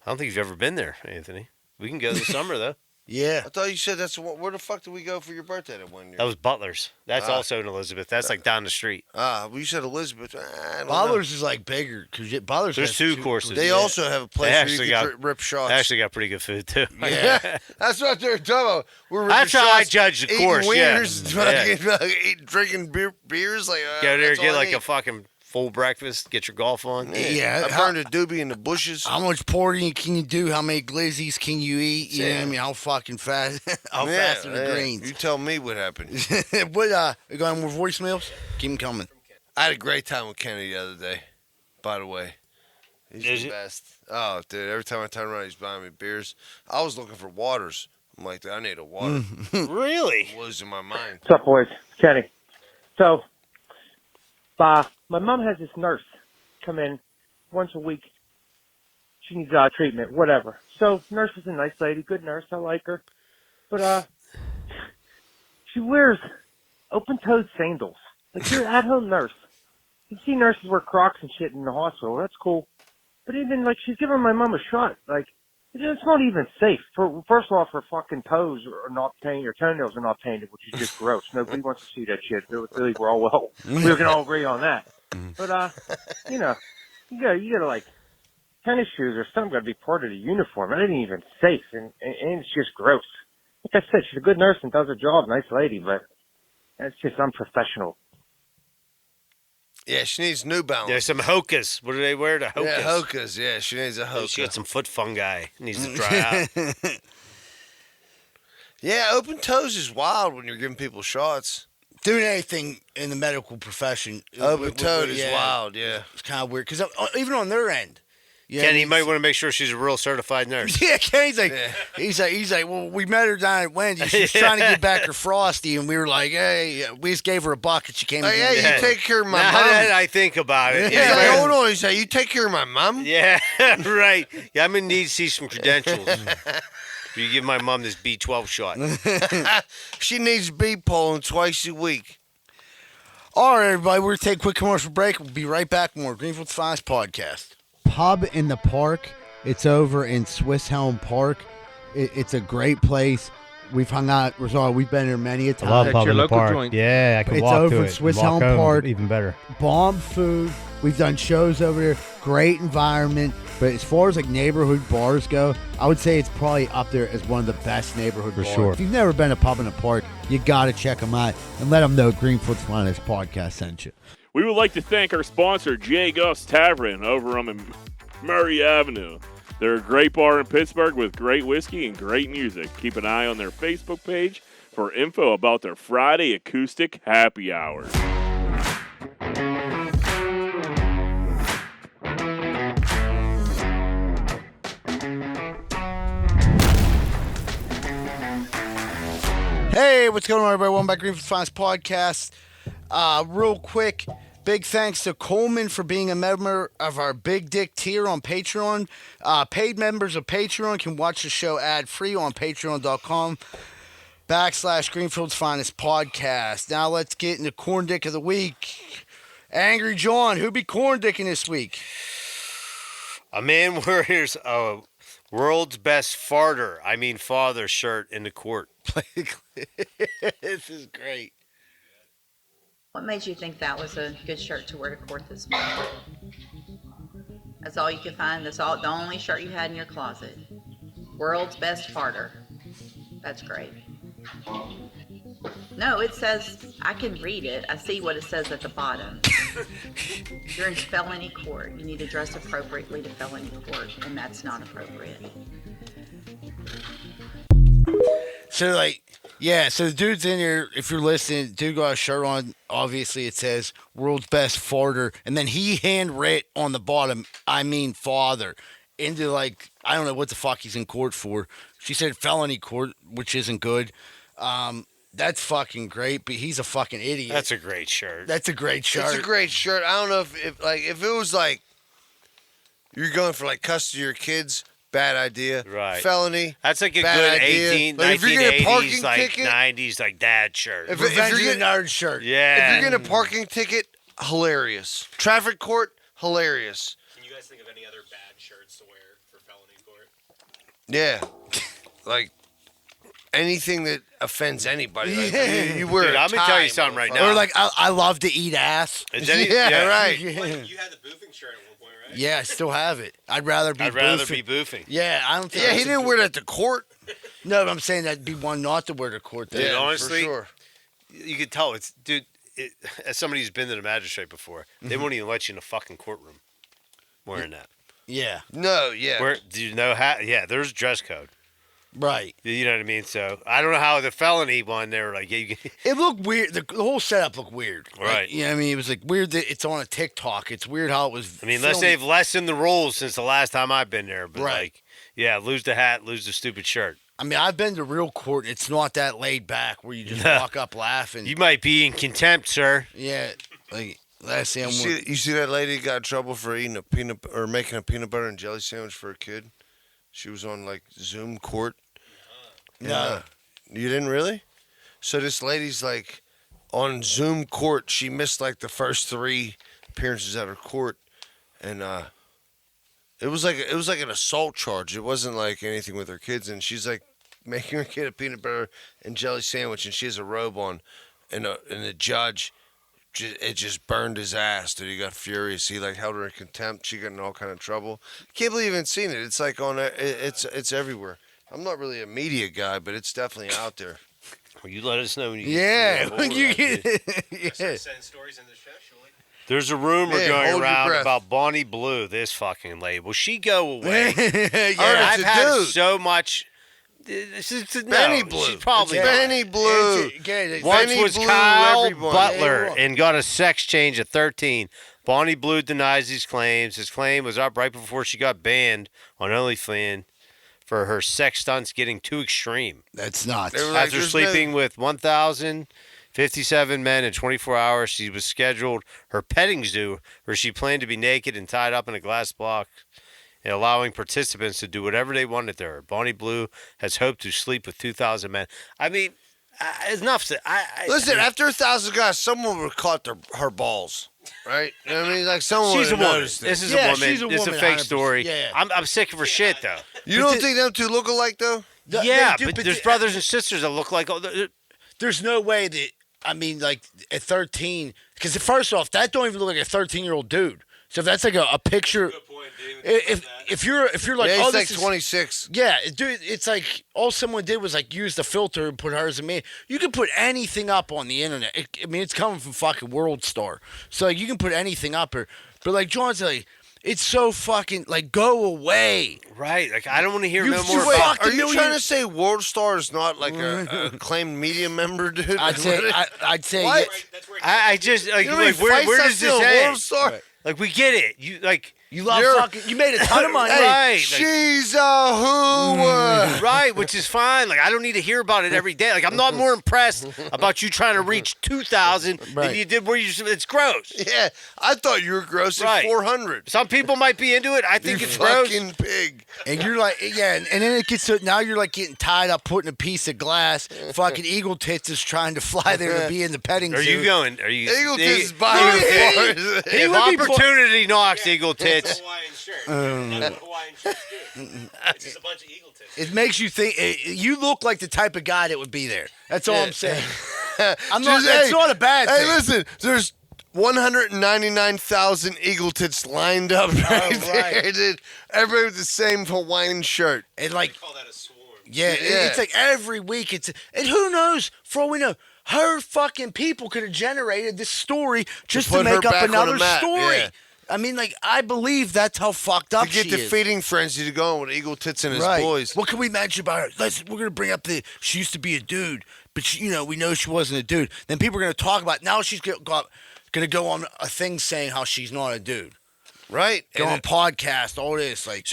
I don't think you've ever been there, Anthony. We can go this summer though. Yeah. I thought you said that's the one. Where the fuck did we go for your birthday that one year? That was Butler's. That's Ah. also in Elizabeth. That's like down the street. Well, you said Elizabeth. I don't know. Ballers is like bigger because Ballers There's has 2 courses. They also have a place They where you actually can got- rip shots. They actually got pretty good food too. yeah, that's what they're talking about. We're ripping That's how I shots, judge the eating course, yeah. wieners, Yeah. fucking, drinking beers. Like Go there, that's get all I like need. a fucking full breakfast, get your golf on. Yeah. I burned a doobie in the bushes. How much porting can you do? How many glizzies can you eat? You know what I Yeah. mean? How fucking fast? How Yeah, fast are the yeah. greens? You tell me what happened. What? We going more voicemails? Keep them coming. I had a great time with Kenny the other day. By the way, he's Is the it? best. Oh, dude! Every time I turn around, he's buying me beers. I was looking for waters. I'm like, I need a water. Really? Losing my mind. What's up, boys? Kenny. So, my mom has this nurse come in once a week. She needs treatment, whatever. So, nurse is a nice lady, good nurse. I like her. But she wears open-toed sandals. Like, you're an at-home nurse. You see nurses wear Crocs and shit in the hospital. That's cool. But even, like, she's giving my mom a shot. Like, it's not even safe. First off, her fucking toes are not painted, her toenails are not painted, which is just gross. Nobody wants to see that shit. Really, we're all we can all agree on that. But you know, you gotta like tennis shoes or something got to be part of the uniform. It ain't even safe, and it's just gross. Like I said, she's a good nurse and does her job. Nice lady, but it's just unprofessional. Yeah, she needs New Balance. There's some Hokas. What do they wear? The Hokas. Yeah, Hokas. Yeah, she needs a Hoka. She got some foot fungi. Needs to dry out. Yeah, open toes is wild when you're giving people shots. Doing anything in the medical profession. Open toed is yeah, wild. Yeah. It's kind of weird because even on their end. Yeah, Kenny, you might want to make sure she's a real certified nurse. Yeah, Kenny's like, Yeah. he's like, well, we met her down at Wendy's. She was trying to get back her Frosty, and we were like, hey, we just gave her a buck, and she came. Oh, and yeah, gave me- you take care of my Now mom. that I think about it. He's Yeah, like, right. hold on. He's like, you take care of my mom? Yeah, right. Yeah, I'm gonna need to see some credentials. You give my mom this B12 shot. She needs bead polling twice a week. All right, everybody, we're going to take a quick commercial break. We'll be right back with more Greenfield's Finest Podcast. Pub in the Park. It's over in Swiss Helm Park. It's a great place. We've hung out. Rizal, we've been there many a time. I love pub your in the local park. joint. Yeah, I can It's walk over to at it. Swiss Walk Helm home, Park. even better. Bomb food. We've done shows over there. Great environment. But as far as like neighborhood bars go, I would say it's probably up there as one of the best neighborhood bars. sure. If you've never been to Pub in the Park, you got to check them out and let them know Greenfield's Finest podcast sent you. We would like to thank our sponsor, J. Gus Tavern, over on Murray Avenue. They're a great bar in Pittsburgh with great whiskey and great music. Keep an eye on their Facebook page for info about their Friday acoustic happy hour. Hey, what's going on, everybody? Welcome back to Greenfield's Finest podcast. Real quick, big thanks to Coleman for being a member of our Big Dick tier on Patreon. Paid members of Patreon can watch the show ad-free on patreon.com/Greenfield's Finest podcast. Now let's get into Corn Dick of the Week. Angry John, who be Corn Dicking this week? A man wears a world's best farter, father shirt in the court. This is great. What made you think that was a good shirt to wear to court this morning? That's all you could find? That's all, the only shirt you had in your closet? World's best farter. That's great. No, it says, I can read it. I see what it says at the bottom. You're in felony court. You need to dress appropriately to felony court, and that's not appropriate. So, so the dude's in here, if you're listening, dude got a shirt on, obviously it says, world's best farter, and then he handwrit on the bottom, father, into, I don't know what the fuck he's in court for. She said felony court, which isn't good. That's fucking great, but he's a fucking idiot. That's a great shirt. That's a great shirt. It's a great shirt. I don't know if it was you're going for custody of your kids, bad idea. Right. Felony. That's like a bad good idea. 1980s, parking 90s, dad shirt. If Revenge you're of the getting Nerd shirt. Yeah. If you're getting a parking ticket, hilarious. Traffic court, hilarious. Can you guys think of any other bad shirts to wear for felony court? Yeah. Anything that offends anybody. You wear Dude, a I'm going to tell you tie, something right motherfucker. now. I love to eat ass. Yeah, right. You had the boofing shirt at one point, right? Yeah, I still have it. I'd rather be boofing. Yeah, I don't think Yeah, that's he didn't wear that to court. No, but I'm saying that'd be one not to wear to court. Dude, Then. honestly, for sure. You could tell as somebody who's been to the magistrate before, they won't even let you in the fucking courtroom wearing that. Yeah, No, yeah. Where do you know how? Yeah, there's a dress code. right. You know what I mean? So I don't know how the felony one. They were like, yeah, you can, It looked weird. The whole setup looked weird. Right. You know what I mean? It was weird that it's on a TikTok. It's weird how it was. unless filmed. they've lessened the rules since the last time I've been there. But Right. lose the hat, lose the stupid shirt. I've been to real court. And it's not that laid back where you just walk up laughing. You might be in contempt, sir. Yeah, last thing You see that lady got in trouble for eating making a peanut butter and jelly sandwich for a kid? She was on Zoom court. No. You didn't really? So this lady's on Zoom court. She missed the first 3 appearances at her court, and it was like an assault charge. It wasn't anything with her kids, and she's making her kid a peanut butter and jelly sandwich, and she has a robe on, and the judge, it just burned his ass. Dude, he got furious. He held her in contempt. She got in all kind of trouble. Can't believe you haven't seen it. It's it's everywhere. I'm not really a media guy, but it's definitely out there. Well, you let us know when you Yeah, get when you get. Start sending stories in the show, Shuli. There's a rumor Yeah, going hold your around breath. about Bonnie Blue, this fucking lady. Will she go away? It's I've a had dude. so much. Benny Blue. She's probably It's Benny Blue. Once Benny was Blue, Kyle everyone. Butler Yeah, and got a sex change at 13. Bonnie Blue denies these claims. His claim was up right before she got banned on OnlyFans for her sex stunts getting too extreme. That's nuts. They were After there's sleeping with 1,057 men in 24 hours, she was scheduled her petting zoo where she planned to be naked and tied up in a glass block and allowing participants to do whatever they wanted to her. Bonnie Blue has hoped to sleep with 2,000 men. Enough said. Listen, after 1,000 guys, someone would have caught her balls, right? You know what I mean? Someone She's a would have woman. noticed it. This is Yeah, a woman. she's a This is a woman, fake 100%. story. Yeah. I'm sick of her shit, though. You don't think them two look alike, though? Yeah, Dude, but there's brothers and sisters that look like. There's no way that at 13, because first off, that don't even look like a 13-year-old dude. So if that's a picture, Good point. if you're like, Yeah, oh, he's like this is 26. Yeah, dude, it's like all someone did was like use the filter and put hers and me. You can put anything up on the internet. I mean, it's coming from fucking World Star, so like, you can put anything up here. But like John's like, it's so fucking like, go away. Right. Like, I don't want to hear You- no you more wait, about. Are you trying to say World Star is not like a claimed media member, dude? I'd say What? I just like, You know how many where fights I've does this seen on end? World Star? Like, we get it. You like. you love fucking. You made a ton of money. Right. Like, She's a hooer. right, which is fine. Like, I don't need to hear about it every day. Like, I'm not more impressed about you trying to reach 2,000 than Right. you did where you. It's gross. Yeah, I thought you were grossing Right. 400. Some people might be into it. I think You it's gross. fucking pig. And you're like, yeah, and then it gets to now you're like getting tied up, putting a piece of glass. Fucking eagle tits is trying to fly there to be in the petting Are zoo. you going? Are you? Eagle they- Tits is buying the If would be opportunity knocks, eagle tits. Hawaiian shirt. That's what Hawaiian shirts do. It's just a bunch of eagle tits. It makes you think. You look like the type of guy that would be there. That's all I'm saying. I'm not. Just, It's not a bad Hey, thing. listen, there's 199,000 eagle tits lined up right there, dude. Everybody with the same Hawaiian shirt. And like, Call that a swarm. yeah, it's like every week. And who knows? For all we know, her fucking people could have generated this story just to put her make up back on another the map, story. yeah. I mean, like, I believe that's how fucked up To get she the is. feeding frenzy to go on with eagle tits and his Right. boys. What can we mention about her? We're gonna bring up she used to be a dude, but she, we know she wasn't a dude. Then people are gonna talk about now she's gonna go on a thing saying how she's not a dude. Right? Go And on podcast, all this like.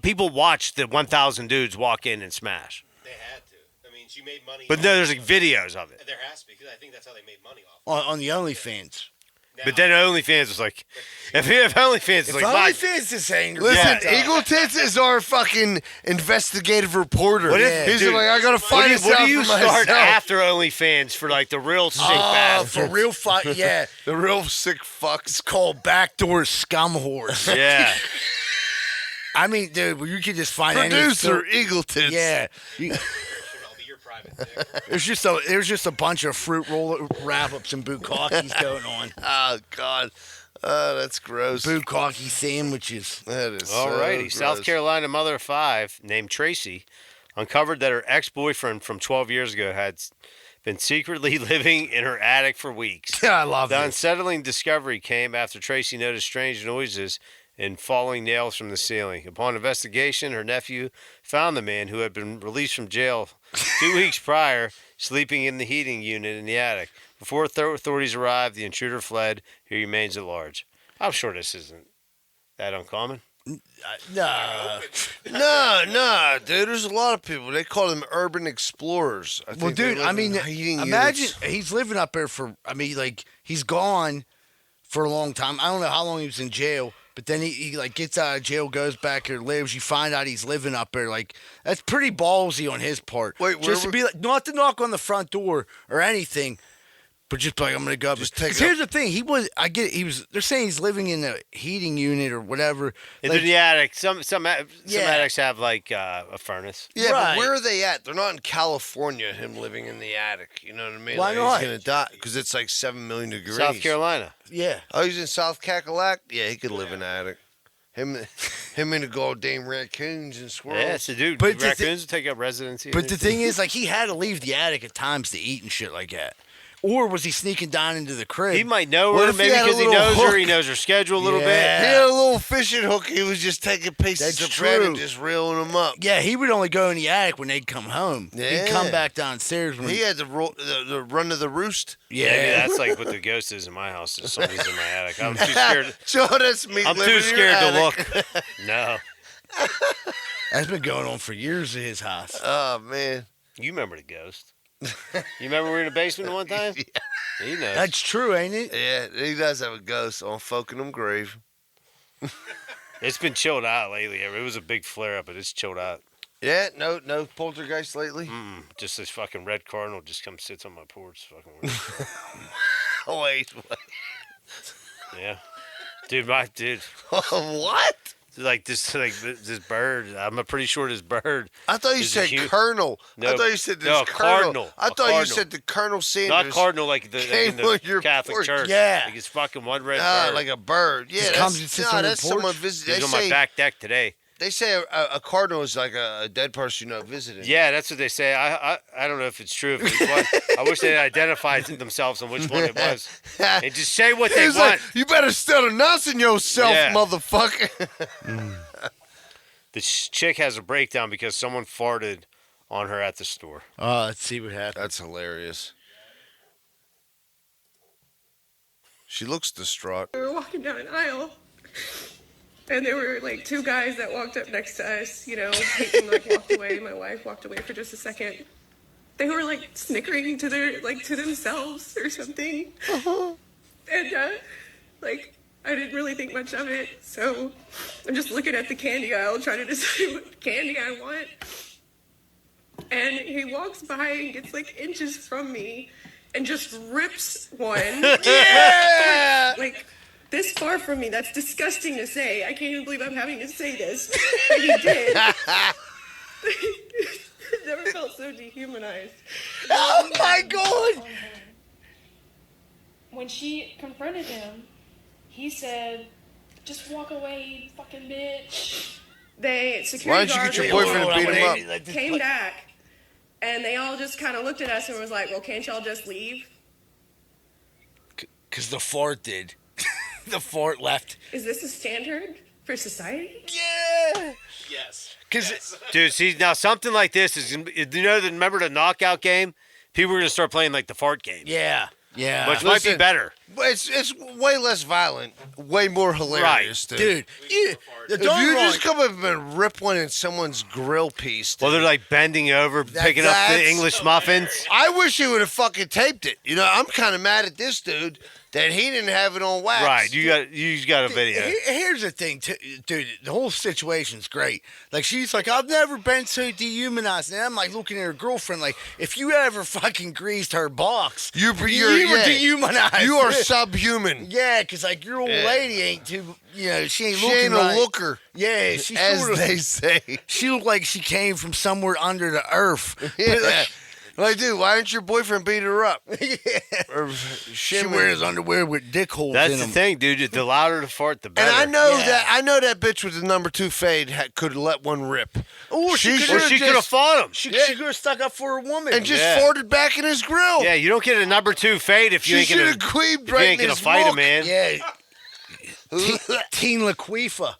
People watch the 1,000 dudes walk in and smash. They had to. I mean, she made money. But no, there's like videos of it. There has to be, because I think that's how they made money off. On the OnlyFans. But then OnlyFans was like, if OnlyFans is If like, OnlyFans is saying, Listen, Yeah. Eagle Tits is our fucking investigative reporter. What if- He's dude, like, I gotta find this what out do you for start myself. after OnlyFans for like the real sick for bastards? real fight, yeah. The real sick fucks. It's called backdoor scum horse. Yeah. I mean, dude, you could just find Producer Eagle Tits. Yeah. I'll be your private dick. There's just a bunch of fruit roll wrap-ups and bukkakis going on. Oh God. That's gross. Bukkake sandwiches. That is Alrighty. so South gross. Carolina mother of 5 named Tracy uncovered that her ex-boyfriend from 12 years ago had been secretly living in her attic for weeks. Yeah, I love The this. unsettling discovery came after Tracy noticed strange noises and falling nails from the ceiling. Upon investigation, her nephew found the man who had been released from jail 2 weeks prior, sleeping in the heating unit in the attic. Before authorities arrived, the intruder fled. He remains at large. I'm sure this isn't that uncommon. Nah. No, dude. There's a lot of people. They call them urban explorers. I Well, think they dude, live I in mean, heating imagine units. he's living up there like, he's gone for a long time. I don't know how long he was in jail, but then he like gets out of jail, goes back here, lives. You find out he's living up there. Like, that's pretty ballsy on his part. Wait, just to where- be like, not to knock on the front door or anything, but just be like, I'm gonna go up. Just take 'Cause it here's the thing, they're saying he's living in a heating unit or whatever. In Like, the attic, some Yeah. attics have like a furnace. Yeah, Right. but where are they at? They're not in California. Him living in the attic. You know what I mean? Why Like, not? He's gonna die because it's like 7 million degrees. South Carolina. yeah. Oh, he's in South Cackalack. Yeah, he could live in the attic. Him and the goddamn raccoons and squirrels. Yeah, it's a dude. But the Raccoons will take up residency. But the thing is, like, he had to leave the attic at times to eat and shit like that. Or was he sneaking down into the crib? he might know What her, if he maybe had a because he little knows her. hook? He knows her schedule a little He Yeah. bit. had a little fishing hook. He was just taking pieces That's of bread and true. just reeling them up. Yeah, he would only go in the attic when they'd come home. Yeah. He'd come back downstairs when He had the run of the roost. Maybe that's like what the ghost is in my house. Is somebody's in my attic. I'm too scared. Joe, that's me. I'm living too in your scared to attic. look. No, That's been going on for years at his house. Oh man. you remember the ghost? You remember we were in the basement one time? He knows. That's true, ain't it? Yeah, he does have a ghost on Fokenham Grave. It's been chilled out lately. It was a big flare up, but it's chilled out. Yeah, no poltergeist lately. Just this fucking red cardinal just comes sits on my porch. Fucking weird. Wait. Yeah, dude, What? like this bird. I'm pretty sure this bird. I thought you is said a huge- Colonel. No, I thought you said this no, Colonel. I a thought cardinal. you said the Colonel Sanders. Not cardinal like in came the on your Catholic porch. Church. Yeah. Like it's fucking one red bird. Like a bird. Yeah, Just comes and sits on your that's porch? someone visiting. He's on my back deck today. They say a cardinal is like a dead person visiting. Yeah, that's what they say. I don't know if it's true. If it was, I wish they identified themselves on which one it was. And just say what they He's want. like, you better start announcing yourself, Yeah. motherfucker. The chick has a breakdown because someone farted on her at the store. Oh, let's see what happens. That's hilarious. She looks distraught. We were walking down an aisle, and there were like two guys that walked up next to us. Peyton walked away. My wife walked away for just a second. They were like snickering to to themselves or something. And I didn't really think much of it, so I'm just looking at the candy aisle trying to decide what candy I want. And he walks by and gets inches from me and just rips one. Yeah! This far from me. That's disgusting to say. I can't even believe I'm having to say this. But he did. Never felt so dehumanized. Oh my God! When she confronted him, he said, "Just walk away, you fucking bitch." Security Why don't you get your boyfriend to beat him up? Came back, and they all just kind of looked at us and was like, "Well, can't y'all just leave?" Because the fart did. The fart left. Is this a standard for society? Yeah. Yes. Dude, see, now something like this is, remember the knockout game? People are going to start playing the fart game. Yeah. Yeah. Which might be better. It's way less violent, way more hilarious, Right. dude. Dude, If you just come up and rip one in someone's grill piece, Well, they're bending over, picking up the that's English muffins. I wish he would have fucking taped it. I'm kind of mad at this dude that he didn't have it on wax. Right, you got a video. Here's the thing, dude. The whole situation's great. She's like, I've never been so dehumanized. And I'm looking at her girlfriend, if you ever fucking greased her box, you were dehumanized. You are subhuman. Yeah, because your old lady ain't too. She ain't She looking ain't right. a looker. Yeah, she as sorta, they say. She looked like she came from somewhere under the earth. Yeah. Dude, why didn't your boyfriend beat her up? Yeah. Or She wears underwear with dick holes That's in the them. thing, dude. The louder the fart, the better. And I know that bitch with the number 2 fade could let one rip. Or she could have fought him. She could have stuck up for a woman. And just farted back in his grill. Yeah, you don't get a number 2 fade if you She ain't should gonna have queebed if you right ain't in gonna his fight muck. him, man. Yeah. Teen Laquifa.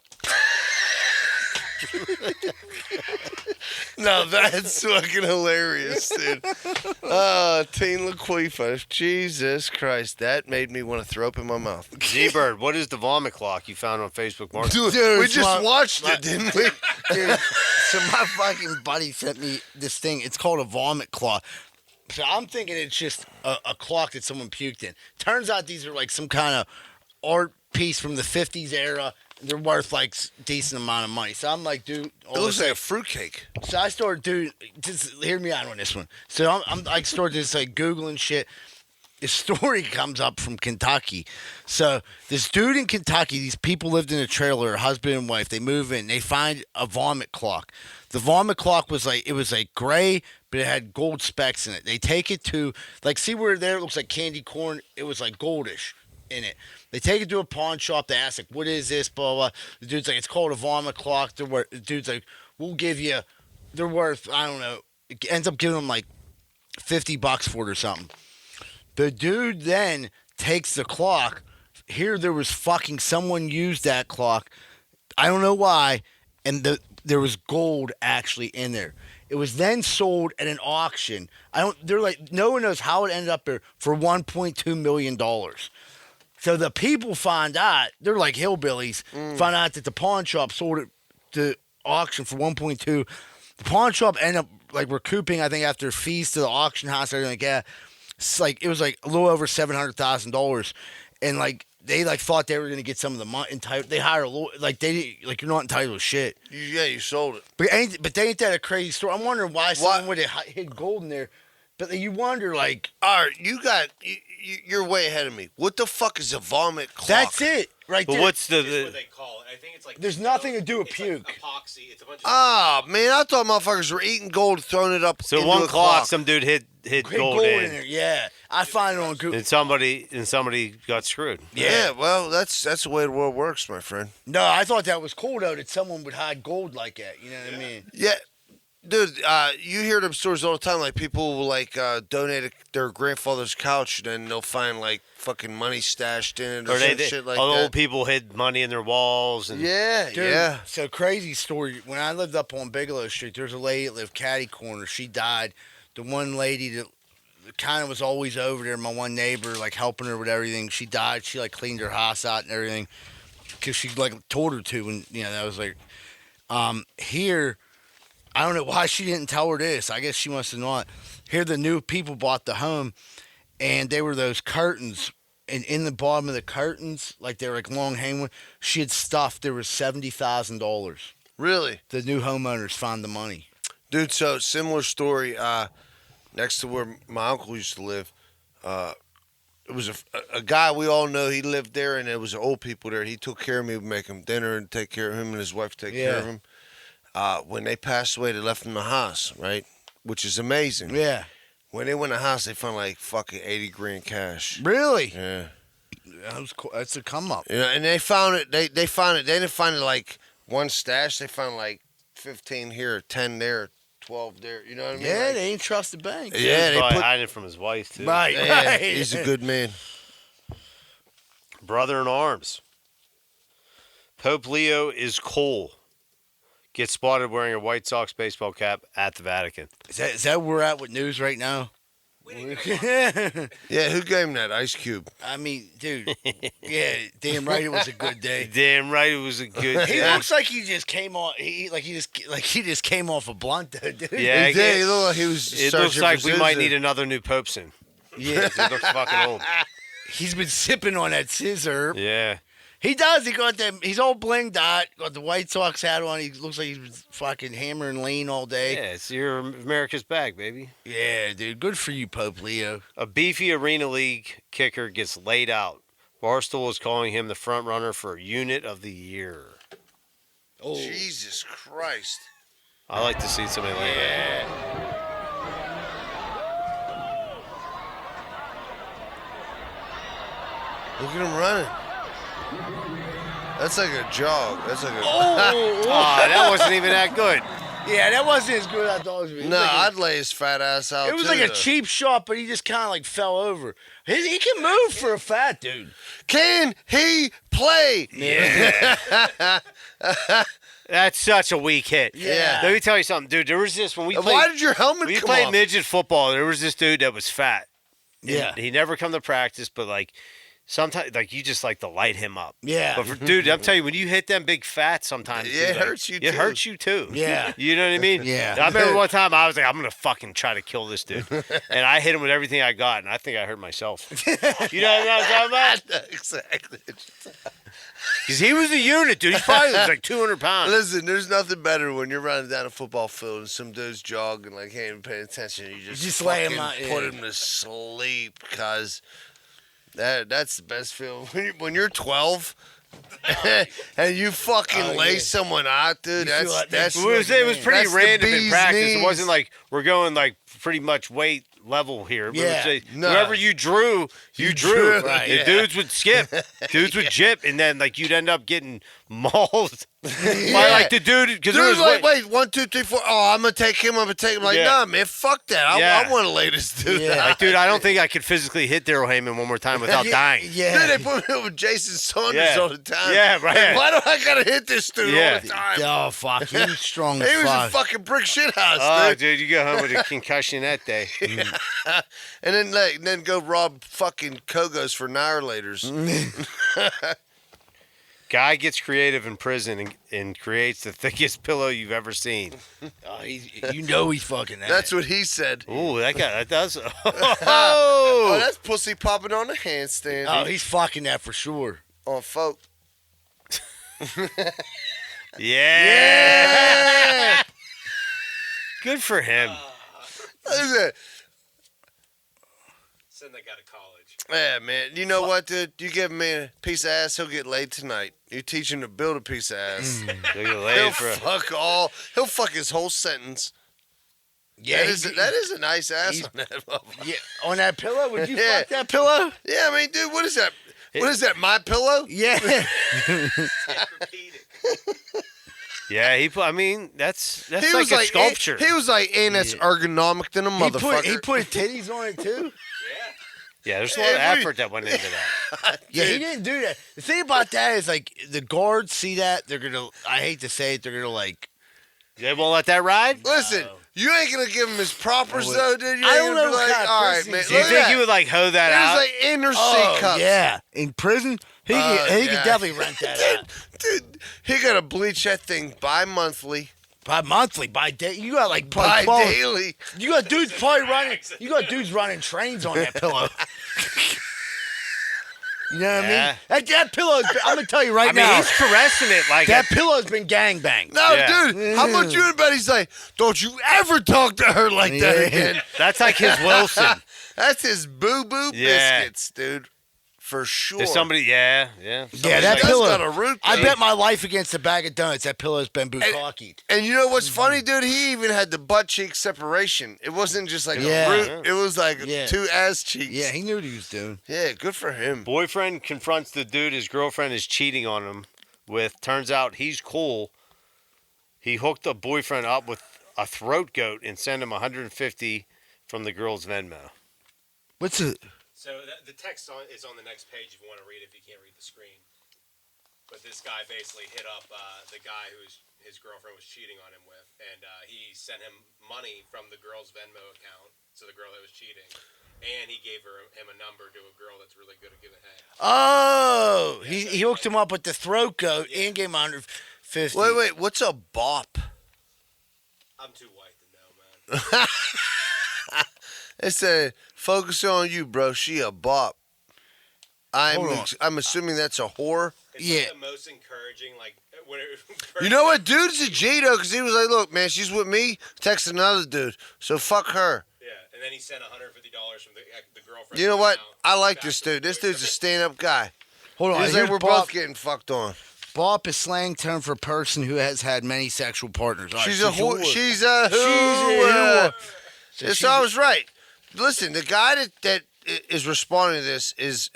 No, that's fucking hilarious, dude. Teen Laquifa. Jesus Christ. That made me want to throw up in my mouth. Z-Bird, what is the vomit clock you found on Facebook Market? Dude, we just watched it, didn't we? Dude, so my fucking buddy sent me this thing. It's called a vomit clock. So I'm thinking it's just a clock that someone puked in. Turns out these are some kind of art piece from the 50s era. They're worth decent amount of money. So I'm like, dude. It looks like a fruitcake. So I started, dude, just hear me out on this one. So I started just Googling shit. This story comes up from Kentucky. So this dude in Kentucky, these people lived in a trailer, husband and wife. They move in. They find a vomit clock. The vomit clock was it was gray, but it had gold specks in it. They take it to, see where there it looks like candy corn. It was goldish in it. They take it to a pawn shop. They ask, what is this? Blah, blah. The dude's like, it's called a vomit clock. The dude's like, we'll give you, they're worth, I don't know. It ends up giving them $50 for it or something. The dude then takes the clock. Here there was fucking someone used that clock. I don't know why. And there was gold actually in there. It was then sold at an auction. No one knows how it ended up there for $1.2 million. So the people find out, they're like hillbillies, find out that the pawn shop sold it to auction for 1.2. The pawn shop ended up recouping, I think, after fees to the auction house, everything like that. It's it was a little over $700,000, and they thought they were gonna get some of the money entitled. They hired a lawyer, you're not entitled to shit. Yeah, you sold it. But ain't that a crazy story? I'm wondering why someone would have hid gold in there. But you wonder, all right, you're way ahead of me. What the fuck is a vomit clock? That's it. Right But there. what's That's the what they call it. I think it's like There's nothing to do with it's puke. Like epoxy. It's a bunch of Oh man, I thought motherfuckers were eating gold, throwing it up. so into one a clock? Some dude hit Great gold gold in, there. Yeah, I find it on Google. and somebody got screwed. Yeah, well, that's the way the world works, my friend. No, I thought that was cool though that someone would hide gold like that. You know what I mean? Yeah, dude, you hear them stories all the time. Like people will donate their grandfather's couch, and then they'll find like fucking money stashed in it or, Or some shit like old that. people hid money in their walls, and Yeah, Dude, yeah. So crazy story. When I lived up on Bigelow Street, there's a lady that lived catty corner. She died. The one lady that kind of was always over there, my one neighbor, like helping her with everything. She died. She like cleaned her house out and everything because she like told her to, and that was like, here. I don't know why she didn't tell her this. I guess she must have not. Here, the new people bought the home, and they were those curtains. And in the bottom of the curtains, like they were like long hanging, she had stuffed. There was $70,000. Really, The new homeowners found the money. dude. So similar story. Next to where my uncle used to live, it was a guy we all know. He lived there, and there was old people there. He took care of me, would make him dinner, and take care of him, and his wife take care of him. When they passed away, they left him the house, right? Which is amazing. Yeah. When they went in the house, they found like fucking 80 grand cash. Really? Yeah. That was cool. That's a come up. Yeah, and they found it. They found it. They didn't find it like one stash. They found like 15 here, 10 there, 12 there. You know what I mean? Yeah, Like, they ain't trust the bank. yeah. They probably put. hiding it from his wife too. Right, Yeah, right. he's a good man. Brother in arms. Pope Leo is cool. Gets spotted wearing a White Sox baseball cap at the Vatican. Is that where we're at with news right now? Yeah, who gave him that Ice Cube? I mean, dude. Yeah, damn right it was a good day. Damn right, it was a good He day. looks like he just came on. He just came off a blunt, though, dude. Yeah, He did. He looked like he was. It searching looks like for we might scissors. need another new pope soon. Yeah. He looks fucking old. He's been sipping on that scissor. Yeah. He does. He got that. He's all blinged out. Got the White Sox hat on. He looks like he's been fucking hammering lean all day. Yeah, it's your America's bag, baby. Yeah, dude. Good for you, Pope Leo. A beefy Arena League kicker gets laid out. Barstool is calling him the front runner for Unit of the Year. Oh, Jesus Christ. I like to see somebody like that. Look at him running. That's like a jog. That's like a. Oh, that wasn't even that good. yeah. That wasn't as good as I thought it was. Gonna be. No, I'd lay his fat ass out. It was too, like a though. cheap shot, but he just kind of like fell over. He can move for a fat dude. Can he play? Yeah. That's such a weak hit. Yeah. Let me tell you something, dude. There was this when we played. Why did your helmet We come played off? midget football. There was this dude that was fat. Yeah. And he never come to practice, but like sometimes, like you just like to light him up. Yeah. But dude, I'm telling you, when you hit them big fats, sometimes Yeah, dude, it hurts you, It too. hurts you too. Yeah. You know what I mean? Yeah. I remember one time I was like, I'm gonna fucking try to kill this dude, and I hit him with everything I got, and I think I hurt myself. You know what I'm talking about? Exactly. Because he was a unit, dude. He probably was like 200 pounds. Listen, there's nothing better when you're running down a football field and some dude's jogging, like, hey, ain't paying attention. You just lay him fucking out, yeah. put him to sleep, because that's the best feeling. When you're 12 and you fucking lay someone out, dude, You feel like that's It was pretty that's the random in bee's practice. It knees. wasn't like we're going like pretty much weight level here. But Yeah. it was, No. whoever you drew, you drew. Right, The yeah. dudes would skip, dudes would jip, and then like you'd end up getting mauled by like the dude because Dude's like, wait, 1, 2, 3, 4. Oh, I'm gonna take him. I'm gonna take him. Like, Yeah. nah, man, fuck that. I Yeah. want to lay this dude Yeah. out. Like, dude, I don't think I could physically hit Daryl Heyman one more time without dying. Yeah. Dude, they put me with Jason Saunders Yeah. all the time. Yeah, right. Like, why do I gotta hit this dude Yeah. all the time? Oh fuck, he's strong as He was a fuck. fucking brick shit house, Oh, dude. dude, you go home with a concussion that day. And then go rob fucking Kogos for annihilators. Guy gets creative in prison and creates the thickest pillow you've ever seen. Oh, he's fucking that. That's what he said. Ooh, that does. Oh, that's pussy popping on the handstand. Oh, he's fucking that for sure. On folk. Yeah. Good for him. What is it? send that guy to college. Yeah, man. You know what, dude? You give him a piece of ass, he'll get laid tonight. You teach him to build a piece of ass. He'll get laid He'll for a- He'll fuck his whole sentence. Yeah, that is a nice ass on that motherfucker. Yeah, on that pillow? Would you Yeah. fuck that pillow? Yeah, I mean, dude, what is that? What is that? My pillow? Yeah. Yeah, I mean, that's He like was a like sculpture. He was like, and it's ergonomic than a motherfucker. He put titties on it too. Yeah, there's a lot of effort that went into that. Yeah, he didn't do that. The thing about that is, like, the guards see that, they're gonna. I hate to say it, they're gonna like. They won't let that ride? Listen, you ain't gonna give him his propers though, dude. You I ain't don't gonna know be what like, kind of all right, prison man. he's Do you look at think that. you would like hoe that out? There's like inner C Oh cups. yeah, in prison, he Yeah. could definitely rent that out. Dude, he got to bleach that thing bi-monthly. By monthly, by day, you got like By probably 12 daily. You got dudes probably running. You got dudes running trains on that pillow. You know what Yeah. I mean? That pillow's been, I'm gonna tell you right I mean, now. he's caressing it like That pillow's been gangbanged. No, Yeah. dude, how about you and Betty's like, don't you ever talk to her like that Yeah. again. that's like his Wilson. That's his boo-boo Yeah. biscuits, dude. For sure. If somebody, yeah. Yeah, Somebody's that like, pillow. "That's got a root, I though." bet my life against a bag of donuts. That pillow's been bukkakied. And you know what's funny, dude? He even had the butt cheek separation. It wasn't just like Yeah. a root. It was like Yeah. two ass cheeks. Yeah, he knew what he was doing. Yeah, good for him. Boyfriend confronts the dude his girlfriend is cheating on him with. Turns out he's cool. He hooked the boyfriend up with a throat goat and sent him $150 from the girl's Venmo. What's it? So the text is on the next page if you want to read it, if you can't read the screen. But this guy basically hit up the guy who his girlfriend was cheating on him with, and he sent him money from the girl's Venmo account, so the girl that was cheating, and he gave him a number to a girl that's really good at giving head. Oh, he hooked him up with the throat goat and gave him 150. Wait, what's a bop? I'm too white to know, man. It said, focus on you, bro. She a bop. Hold on. I'm assuming that's a whore. It's Yeah. like the most encouraging, like when it, You know what? Dude's a G, though, because he was like, look, man, she's with me. Text another dude. So fuck her. Yeah, and then he sent $150 from the girlfriend. You know what? account I like back this to the dude. This dude's a boyfriend. stand-up guy. Hold on. He's here's like, we're bop. both getting fucked on. Bop is slang term for a person who has had many sexual partners. All right, She's a whore. She's a She's a whore. whore. So So I was right. Listen, the guy that is responding to this is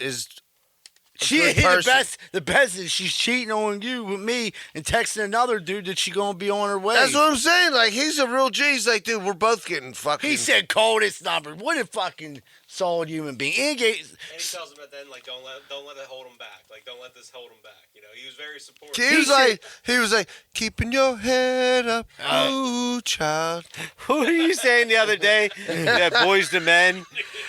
She good the person. best. The best is she's cheating on you with me and texting another dude that she gonna be on her way. That's what I'm saying. Like, he's a real G. He's like, dude, we're both getting fucking. He said, "Call this number." What a fucking solid human being. And And he tells him at the end, like, don't let it hold him back. Like, don't let this hold him back. You know, he was very supportive. He was like, keeping your head up, ooh, child. Who were you saying the other day that Boys to Men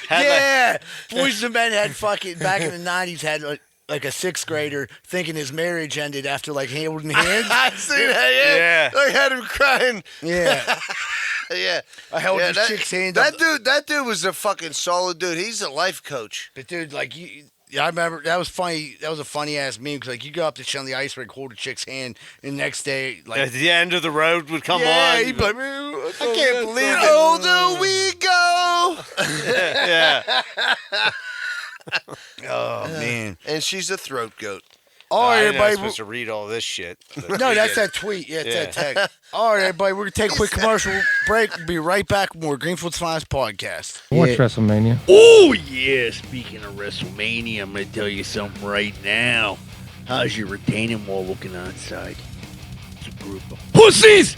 had yeah, Boys and Men had fucking back in the '90s had like a sixth grader thinking his marriage ended after like holding hands. I see that, yeah. I had him crying. Yeah. Yeah. I held this that, chick's hand that up. That dude was a fucking solid dude. He's a life coach. But dude, like I remember that was funny. That was a funny ass meme because like you go up to shit on the ice rink, hold a chick's hand, and the next day like at the end of the road would come yeah, on. he'd be like, I can't believe it. Older we go. Yeah. Oh man. And she's a throat goat. All right, I everybody. was supposed to read all this shit. No, that's that tweet. Yeah, it's that text. All right, everybody. We're going to take a quick commercial break. We'll be right back with more Greenfield's Finest podcast. Watch WrestleMania. Oh, yeah. Speaking of WrestleMania, I'm going to tell you something right now. How's your retaining wall looking outside? It's a group of pussies!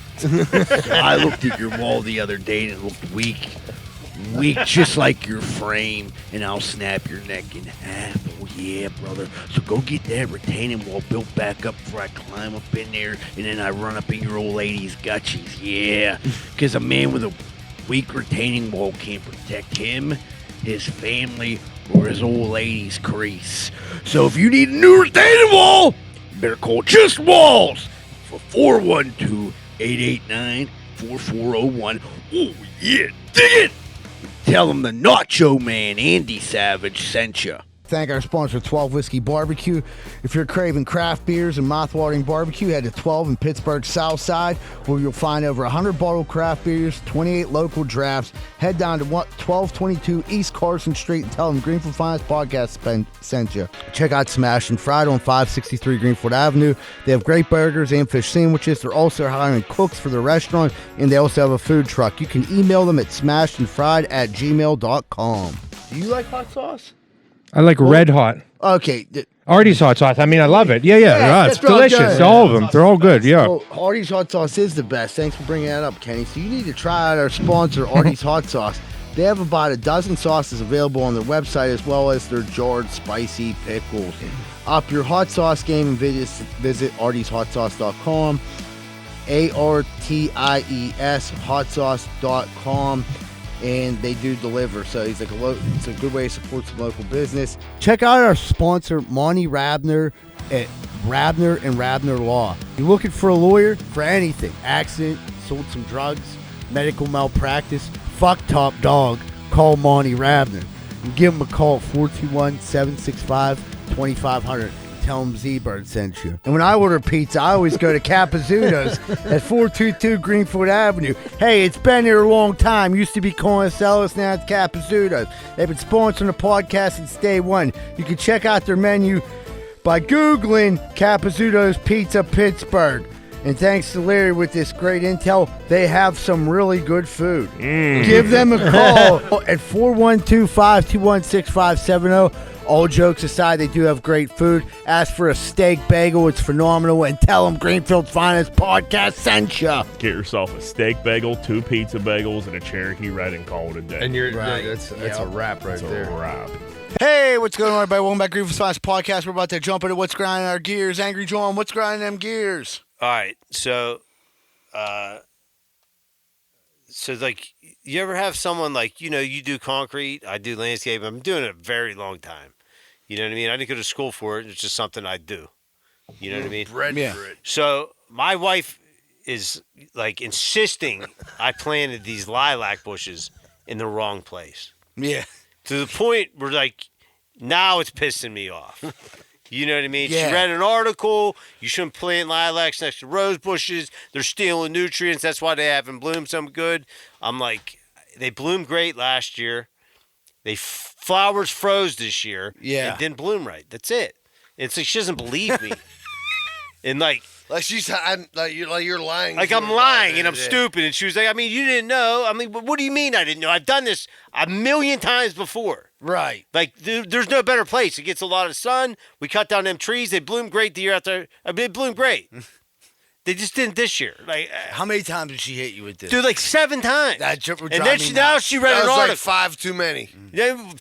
I looked at your wall the other day and it looked weak. Weak, just like your frame, and I'll snap your neck in half. Oh, yeah, brother. So go get that retaining wall built back up before I climb up in there, and then I run up in your old lady's gutsies. Yeah, because a man with a weak retaining wall can't protect him, his family, or his old lady's crease. So if you need a new retaining wall, you better call Just Walls for 412-889-4401. Oh, yeah, dig it! Tell them the Nacho Man, Andy Savage, sent you. thank our sponsor, 12 Whiskey Barbecue. If you're craving craft beers and mouth-watering barbecue, head to 12 in Pittsburgh South Side, where you'll find over 100 bottled craft beers, 28 local drafts. Head down to 1222 East Carson Street and tell them Greenfield Finance Podcast sent you. Check out Smash and Fried on 563 Greenfield Avenue. They have great burgers and fish sandwiches. They're also hiring cooks for their restaurant, and they also have a food truck. You can email them at smashedandfried@gmail.com. Do you like hot sauce? I like red hot. Okay. Artie's hot sauce. I mean, I love it. Yeah, it's that's what I'm delicious. doing. All of them. They're all good, yeah. Well, Artie's hot sauce is the best. Thanks for bringing that up, Kenny. So you need to try out our sponsor, Artie's hot sauce. They have about a dozen sauces available on their website, as well as their jarred spicy pickles. Up your hot sauce game and visit artieshotsauce.com. ARTIES hotsauce.com, and they do deliver. So he's like it's a good way to support some local business. Check out our sponsor, Monty Rabner at Rabner and Rabner Law. You're looking for a lawyer for anything: accident, sold some drugs, medical malpractice, fuck top dog. Call Monty Rabner and give him a call at 421-765-2500. Tell them Z-Bird sent you. And when I order pizza, I always go to Capizzuto's at 422 Greenfield Avenue. Hey, it's been here a long time. Used to be Coraopolis, now it's Capizzuto's. They've been sponsoring the podcast since day one. You can check out their menu by Googling Capizzuto's Pizza Pittsburgh. And thanks to Larry with this great intel, they have some really good food. Give them a call at 412-521-6570. All jokes aside, they do have great food. Ask for a steak bagel. It's phenomenal. And tell them Greenfield's Finest Podcast sent you. Get yourself a steak bagel, 2 pizza bagels, and a Cherokee Red and call it a day. And you're Right. that's a wrap right there. a wrap. Hey, what's going on, everybody? Welcome back to Greenfield's Finest Podcast. We're about to jump into what's grinding our gears. Angry John, what's grinding them gears? All right, so like, you ever have someone like, you do concrete, I do landscape. I'm doing it a very long time. You know what I mean? I didn't go to school for it. It's just something I do. You know what I mean? Bred for it. So my wife is like insisting I planted these lilac bushes in the wrong place. Yeah. To the point where, like, now it's pissing me off. You know what I mean? Yeah. She read an article. You shouldn't plant lilacs next to rose bushes. They're stealing nutrients. That's why they haven't bloomed some good. I'm like, they bloomed great last year. Flowers froze this year. Yeah. And didn't bloom right. That's it. It's like she doesn't believe me. And like you're lying. Like I'm lying and I'm stupid. And she was like, I mean, you didn't know. I mean, what do you mean I didn't know? I've done this a million times before. Right. Like, there's no better place. It gets a lot of sun. We cut down them trees. They bloom great the year after. I mean, they bloom great. They just didn't this year. Like, how many times did she hit you with this? Dude, like 7 times. That and then now she read that an was article. like 5 too many. And then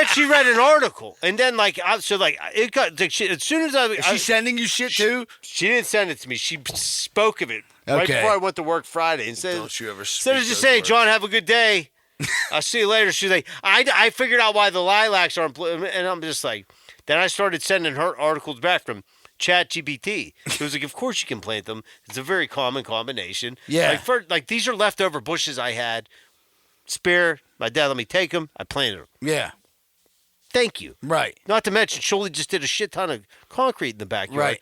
she read an article, and then it got like, as soon as Is she sending you shit too? She didn't send it to me. She spoke of it right before I went to work Friday, and said, "Don't you ever?" Instead of just saying, "John, have a good day. I'll see you later." She's like, "I figured out why the lilacs aren't blooming," and I'm just like, then I started sending her articles back from ChatGPT. It was like, of course you can plant them. It's a very common combination. Yeah. Like these are leftover bushes I had. Spare. My dad let me take them. I planted them. Yeah. Thank you. Right. Not to mention, Shirley just did a shit ton of concrete in the backyard. Right.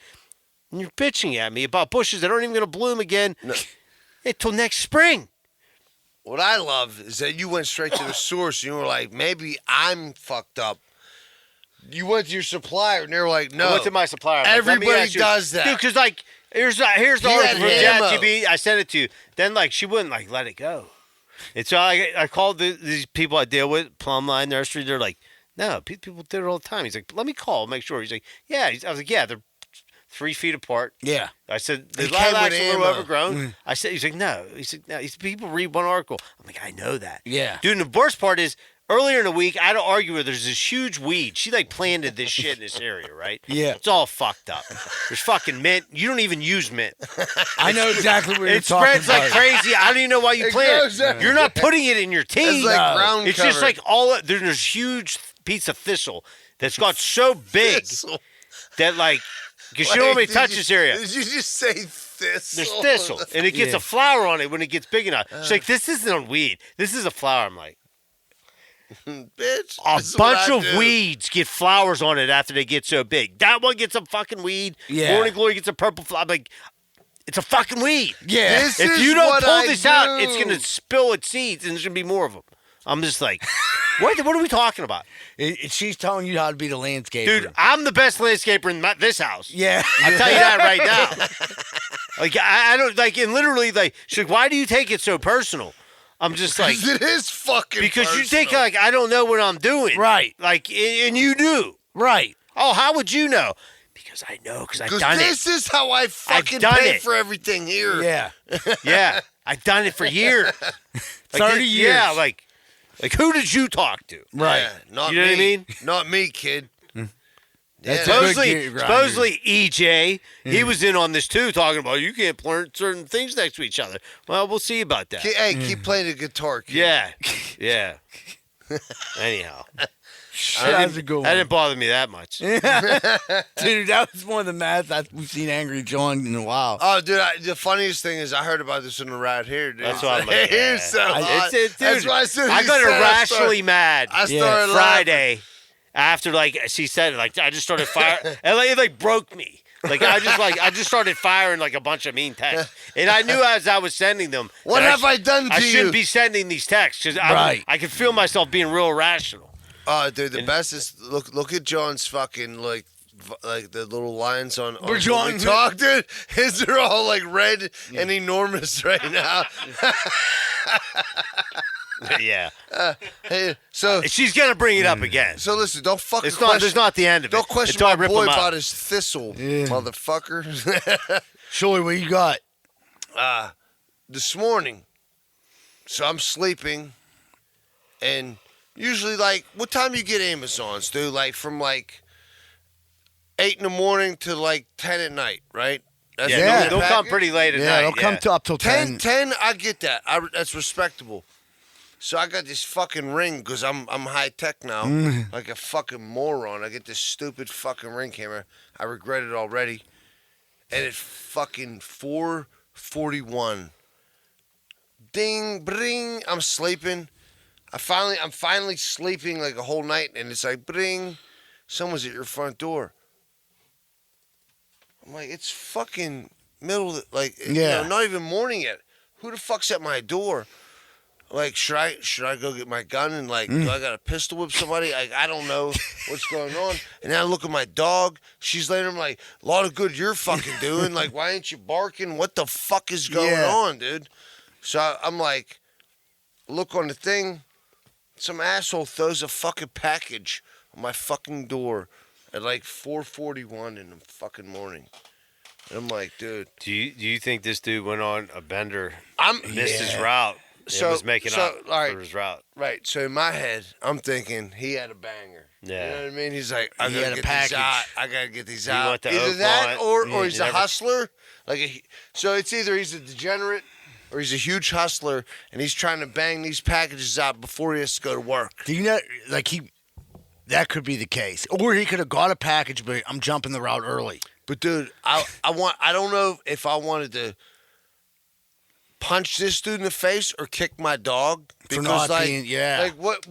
And you're bitching at me about bushes that aren't even going to bloom again until next spring. What I love is that you went straight to the source. And you were like, maybe I'm fucked up. You went to your supplier, and they were like, no. I went to my supplier. Like, everybody does that. Dude, because, like, here's the article from ChatGPT. I sent it to you. Then, like, she wouldn't, like, let it go. And so I called these people I deal with, Plumline Nursery. They're like, no, people do it all the time. He's like, let me call, make sure. He's like, yeah. I was like, yeah, they're 3 feet apart. Yeah. I said, the lilacs are a little overgrown. I said, he's like, no. He said, no. People read one article. I'm like, I know that. Yeah. Dude, and the worst part is, earlier in the week, I had to argue with her. There's this huge weed. She, like, planted this shit in this area, right? Yeah. It's all fucked up. There's fucking mint. You don't even use mint. I know exactly what you're It talking spreads like crazy. I don't even know why you plant it. You're not putting it in your tea. It's like ground It's cover. just like there's this huge piece of thistle that's got so big that, like, because you don't want me to touch this area. Did you just say thistle? There's thistle, and it gets a flower on it when it gets big enough. She's like, this isn't a weed. This is a flower. I'm like, Bitch. A this is what bunch I of do. weeds get flowers on it after they get so big. That one gets a fucking weed. Yeah. Morning Glory gets a purple flower. Like, it's a fucking weed. Yeah. This If is you don't what pull I this out, do. it's going to spill its seeds, and there's going to be more of them. I'm just like, what are we talking about? She's telling you how to be the landscaper. Dude, I'm the best landscaper in this house. Yeah. I'll tell you that right now. Like, I don't, like, and literally, like, she's like, why do you take it so personal? I'm just like, 'Cause it is fucking because you personal. think, like, I don't know what I'm doing. Right. Like, and you do. Right. Oh, how would you know? Because I know, because I've done this is how I fucking done pay it. for everything here. Yeah. it. Yeah. I've done it for years. Like, 30 years. Yeah, like who did you talk to? Right. Yeah, not You know me. what I mean? Not me, kid. That's Yeah. a good Supposedly, gig right supposedly EJ, he was in on this too, talking about you can't plant certain things next to each other. Well, we'll see about that. Hey, keep playing the guitar, kid. Yeah, yeah. Anyhow, That's a good one. that didn't bother me that much. Dude, that was one of the maddest we've seen Angry John in a while. Oh, dude, the funniest thing is I heard about this on the ride here, dude. That's why I'm like, It yeah. is so hot. Dude, That's why as soon as I he got said it, irrationally mad. I started Friday after she said it, like I just started firing, and it like broke me. I just started firing like a bunch of mean texts, and I knew as I was sending them. What that have I done to I you? shouldn't be sending these texts because I could feel myself being real irrational. Oh, dude, the best is look at John's fucking like the little lines on Where what John- we talk, dude. His are all like red and enormous right now. Yeah. Hey, so she's gonna bring it up again. So listen, don't fucking It's not. question. There's not the end of it. Don't question Until I my rip boy him out. about his thistle, motherfucker. Shirley, what you got? This morning, so I'm sleeping, and usually, like, what time you get Amazons, dude? Like from like 8 in the morning to like 10 at night, right? That's Yeah, the they'll come package? pretty late at Yeah, night. they'll come up till 10. 10, I get that. That's respectable. So I got this fucking ring because I'm high tech now, like a fucking moron. I get this stupid fucking ring camera. I regret it already. And it's fucking 4:41. Ding, bring. I'm sleeping. I'm finally sleeping like a whole night, and it's like, bring. Someone's at your front door. I'm like, it's fucking middle of not even morning yet. Who the fuck's at my door? Like, should I go get my gun and like, do I got a pistol whip somebody? Like, I don't know what's going on. And then I look at my dog. She's laying there. I'm like, a lot of good you're fucking doing. Like, why ain't you barking? What the fuck is going on, dude? So I'm like, look on the thing. Some asshole throws a fucking package on my fucking door at like 4:41 in the fucking morning. And I'm like, dude. Do you think this dude went on a bender? Missed his Yeah. route. So was making up all right, for his route. Right. So in my head, I'm thinking he had a banger. Yeah. You know what I mean? He's like, I He gotta had a get these package. out. I gotta get these He out. went to Either that Oakmont. or he's a never- hustler. So it's either he's a degenerate or he's a huge hustler and he's trying to bang these packages out before he has to go to work. Do you know, that could be the case. Or he could have got a package, but I'm jumping the route early. But dude, I don't know if I wanted to punch this dude in the face or kick my dog For not being- like what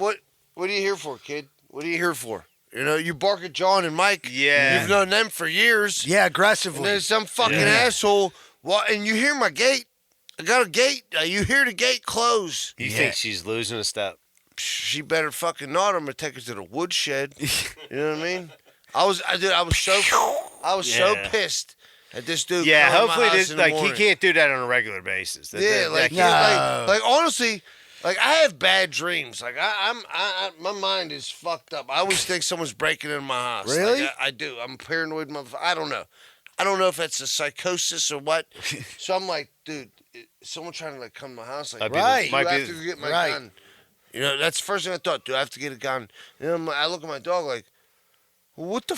are you here for, kid? What are you here for? You know, you bark at John and Mike. Yeah. You've known them for years. Yeah, And aggressively. there's some fucking asshole. Well, and you hear my gate. I got a gate. You hear the gate close. You think she's losing a step? She better fucking not. I'm gonna take her to the woodshed. You know what I mean? I was so pissed at this dude. Yeah, coming to my hopefully house this in the he morning. can't do that on a regular basis. Yeah, like honestly, like I have bad dreams. Like I my mind is fucked up. I always think someone's breaking into my house. Like, Really? I do. I'm a paranoid motherfucker. I don't know. I don't know if it's a psychosis or what. So I'm like, dude, is someone trying to like come to my house? Like, Might be- do might I be- have to get my right. gun? You know, that's the first thing I thought. Do I have to get a gun? And then I look at my dog like, well, what the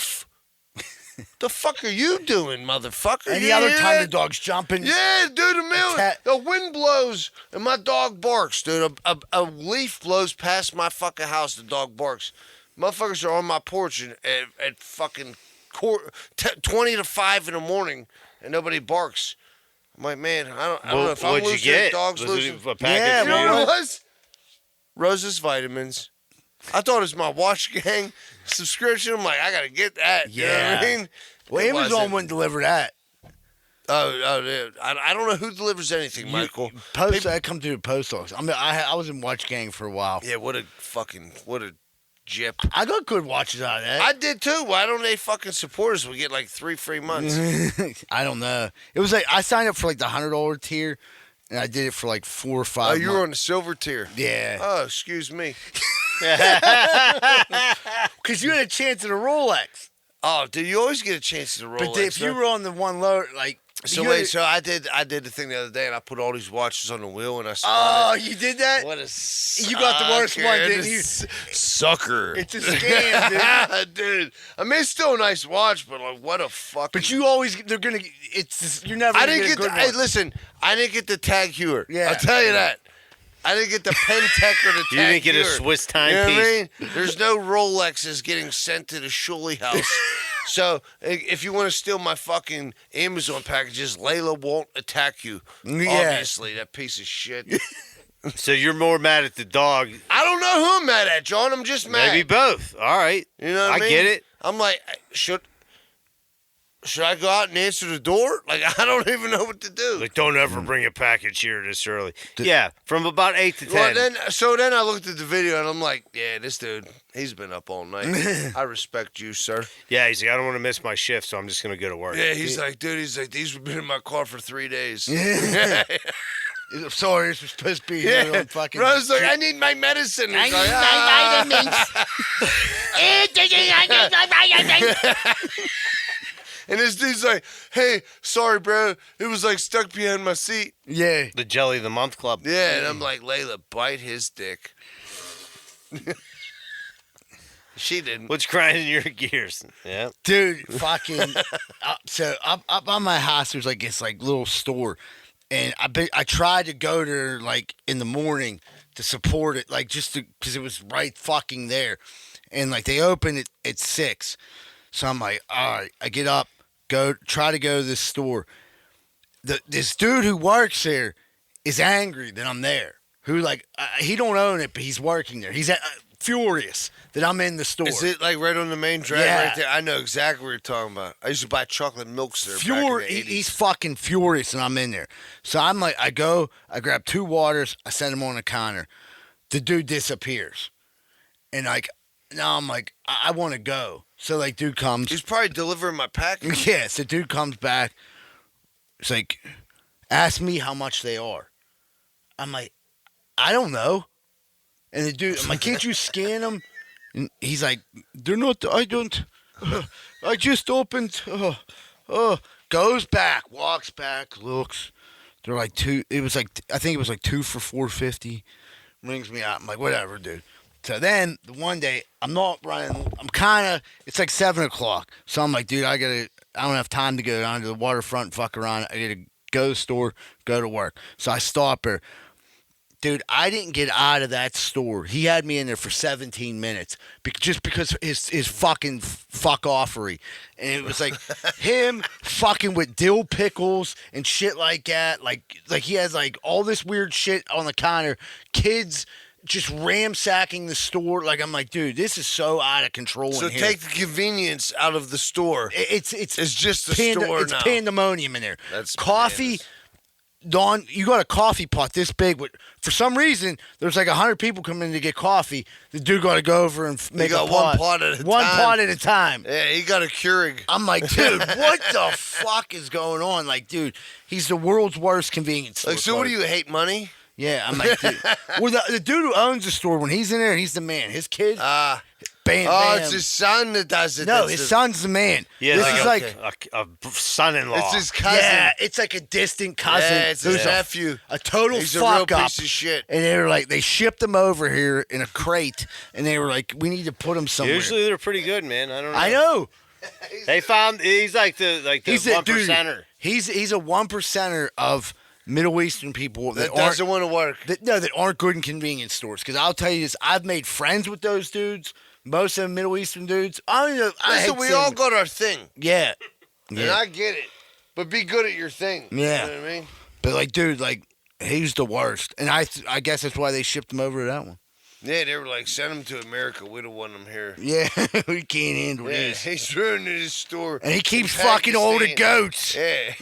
fuck are you doing, motherfucker? Any You other hear time that? the dog's jumping. Yeah, dude, the wind blows and my dog barks, dude. A leaf blows past my fucking house, the dog barks. Motherfuckers are on my porch at fucking 20 to 5 in the morning and nobody barks. I'm like, man, I don't know if I'm What'd you losing, get? dog's Was losing. it a package Yeah, for You know you? what it was? Rose's vitamins, I thought it was my Watch Gang subscription. I'm like, I gotta get that. You know what I mean? Well, It Amazon wasn't. wouldn't deliver that. Oh, I don't know who delivers anything, Michael. I come through the post office. I mean, I was in Watch Gang for a while. Yeah, what a jip. I got good watches out of that. I did too. Why don't they fucking support us? We get like 3 free months. I don't know. It was like I signed up for like the $100 tier, and I did it for like 4 or 5. Oh, you were on the silver tier. Yeah. Oh, excuse me. Because you had a chance at a Rolex. Oh, dude, you always get a chance to roll. But if you were on the one lower, like. So you wait, had- so I did the thing the other day, and I put all these watches on the wheel, and I. Oh, you did that? What a You got the worst one, didn't you? Sucker. It's a scam, dude. Dude. I mean, it's still a nice watch, but like, what a fucking. But you always, you're never. I gonna didn't get a get the. good Hey, one. listen, I didn't get the Tag Heuer. Yeah. I'll tell you that. I didn't get the Pentec or the Tag You didn't get a Heuer. Swiss You know what timepiece. I mean? There's no Rolexes getting sent to the Shuley house. So if you want to steal my fucking Amazon packages, Layla won't attack you. Yeah. Obviously, that piece of shit. So you're more mad at the dog. I don't know who I'm mad at, John. I'm just mad. Maybe both. All right. You know what I mean? get it. I'm like, should I go out and answer the door? Like, I don't even know what to do. Like, don't ever bring a package here this early. Yeah, from about 8 to 10. Well, then I looked at the video and I'm like, yeah, this dude, he's been up all night. I respect you, sir. Yeah, he's like, I don't want to miss my shift, so I'm just going to go to work. Yeah, he's like, these have been in my car for 3 days. I'm sorry, this was supposed to be here on fucking. Bro, I was like, I need my medicine. He's like, And this dude's like, hey, sorry, bro. It was like stuck behind my seat. Yeah. The Jelly of the Month Club. Yeah, and I'm like, Layla, bite his dick. She didn't. What's grinding your gears? Yeah. Dude, fucking. Up on my house, there's like this like little store, and I tried to go there like in the morning to support it, like just because it was right fucking there, and like they open it at 6, so I'm like, all right, I get up, try to go to this store. This dude who works there is angry that I'm there. Who like he don't own it, but he's working there. He's furious that I'm in the store. Is it like right on the main drag Yeah. right there? I know exactly what you're talking about. I used to buy chocolate milks there. Back in the 80s. He's fucking furious, and I'm in there. So I'm like, I grab 2 waters, I set them on the counter. The dude disappears, and like now I'm like, I want to go. So like, dude comes. He's probably delivering my package. Yeah, so dude comes back. It's like, ask me how much they are. I'm like, I don't know. And the dude, I'm like, can't you scan them? And he's like, they're not, I don't, I just opened, goes back, walks back, looks. They're like 2, it was like, I think it was like 2 for $4.50. Rings me out. I'm like, whatever, dude. So then, the one day, I'm not running, it's like 7 o'clock. So I'm like, dude, I don't have time to go down to the waterfront and fuck around. I gotta go to the store, go to work. So I stop her. Dude, I didn't get out of that store. He had me in there for 17 minutes just because his fucking fuck-offery. And it was like him fucking with dill pickles and shit like that. Like he has like all this weird shit on the counter. Kids just ransacking the store. Like, I'm like, dude, this is so out of control So in here. take the convenience out of the store. It's just a store It's now. pandemonium in there. That's coffee. Don, you got a coffee pot this big. For some reason, there's like 100 people coming in to get coffee. The dude got to go over and make got a pot. one pot at a One time. pot at a time. Yeah, he got a Keurig. I'm like, dude, what the fuck is going on? Like, dude, he's the world's worst convenience store. Like, so what do you hate, money? Yeah, I'm like, dude. Well, the dude who owns the store, when he's in there, he's the man. His kid, bam, bam. It's his son that does it. No, That's his the- son's the man. Yeah, this like is like a son-in-law. It's his cousin. Yeah, it's like a distant cousin. Yeah, it's his who's nephew. A total He's a fuck real up. piece of shit. And they were like, they shipped him over here in a crate, and they were like, we need to put him somewhere. Usually they're pretty good, man. I don't know. I know. They found he's like the He's a 1%er. He's a 1%er of Middle Eastern people that aren't doesn't want to work. that aren't good in convenience stores. Because I'll tell you this, I've made friends with those dudes. Most of them Middle Eastern dudes. I don't know. Listen, we all got our thing. Yeah. And I get it. But be good at your thing. Yeah. You know what I mean? But like, dude, like he's the worst, and I guess that's why they shipped him over to that one. Yeah, they were like, send him to America. We don't want him here. Yeah, we can't handle Yeah, this. he's ruining his store. And he keeps in fucking all the Pakistan. goats. Yeah.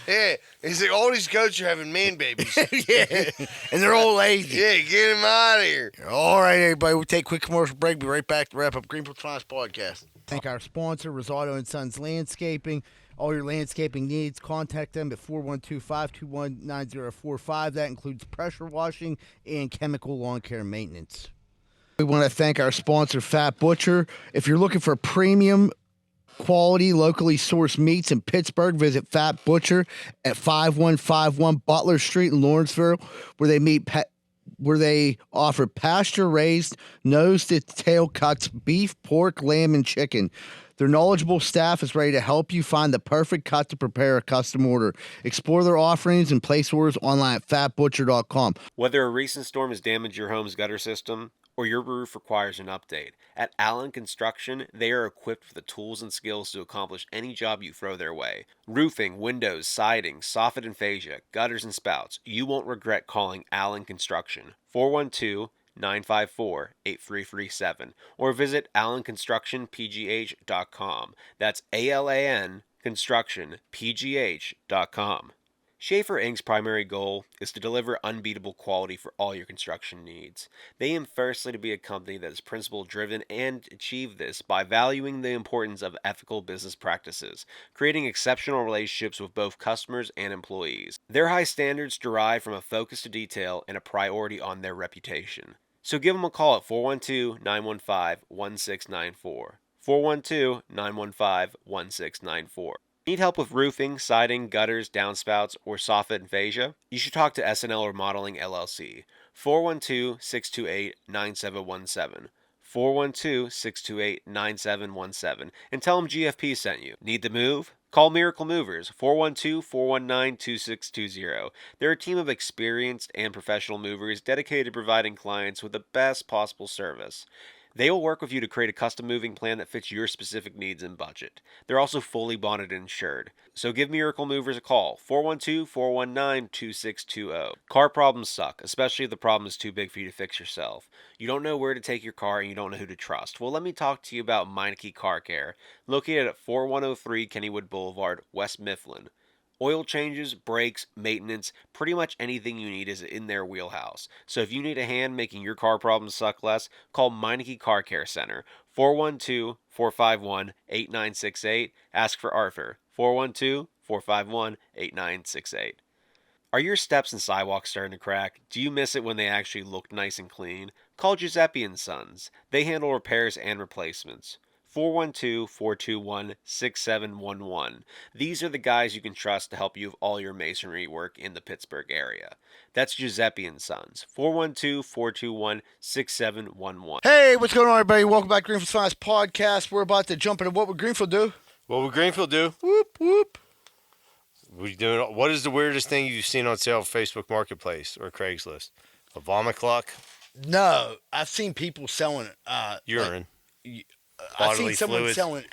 Yeah. He's like, all these goats are having man babies. Yeah, and they're all lazy. Yeah, get him out of here. All right, everybody, we'll take a quick commercial break. Be right back to wrap up Greenfield's Finest Podcast. Thank our sponsor, Rosado & Sons Landscaping. All your landscaping needs, contact them at 412-521-9045. That includes pressure washing and chemical lawn care maintenance. We want to thank our sponsor, Fat Butcher. If you're looking for premium quality, locally sourced meats in Pittsburgh, visit Fat Butcher at 5151 Butler Street in Lawrenceville, where they offer pasture-raised, nose-to-tail cuts, beef, pork, lamb, and chicken. Their knowledgeable staff is ready to help you find the perfect cut to prepare a custom order. Explore their offerings and place orders online at fatbutcher.com. Whether a recent storm has damaged your home's gutter system or your roof requires an update, at Allen Construction, they are equipped with the tools and skills to accomplish any job you throw their way. Roofing, windows, siding, soffit and fascia, gutters and spouts. You won't regret calling Allen Construction. 412-954-8337 or visit allenconstructionpgh.com. That's ALAN constructionpgh.com. Schaefer Inc.'s primary goal is to deliver unbeatable quality for all your construction needs. They aim firstly to be a company that is principle-driven and achieve this by valuing the importance of ethical business practices, creating exceptional relationships with both customers and employees. Their high standards derive from a focus to detail and a priority on their reputation. So give them a call at 412-915-1694. 412-915-1694. Need help with roofing, siding, gutters, downspouts, or soffit and fascia? You should talk to SNL Remodeling LLC. 412-628-9717. 412-628-9717 and tell them GFP sent you. Need to move? Call Miracle Movers, 412-419-2620. They're a team of experienced and professional movers dedicated to providing clients with the best possible service. They will work with you to create a custom moving plan that fits your specific needs and budget. They're also fully bonded and insured. So give Miracle Movers a call, 412-419-2620. Car problems suck, especially if the problem is too big for you to fix yourself. You don't know where to take your car and you don't know who to trust. Well, let me talk to you about Meineke Car Care, located at 4103 Kennywood Boulevard, West Mifflin. Oil changes, brakes, maintenance, pretty much anything you need is in their wheelhouse. So if you need a hand making your car problems suck less, call Meineke Car Care Center, 412-451-8968. Ask for Arthur, 412-451-8968. Are your steps and sidewalks starting to crack? Do you miss it when they actually look nice and clean? Call Giuseppe & Sons. They handle repairs and replacements. 412-421-6711. These are the guys you can trust to help you with all your masonry work in the Pittsburgh area. That's Giuseppe & Sons. 412-421-6711. Hey, what's going on, everybody? Welcome back to Greenfield's Finest Podcast. We're about to jump into What Would Greenfield Do? What would Greenfield do? Whoop, whoop. What is the weirdest thing you've seen on sale on Facebook Marketplace or Craigslist? A vomit clock? No, I've seen people selling Urine. I've seen someone fluids. selling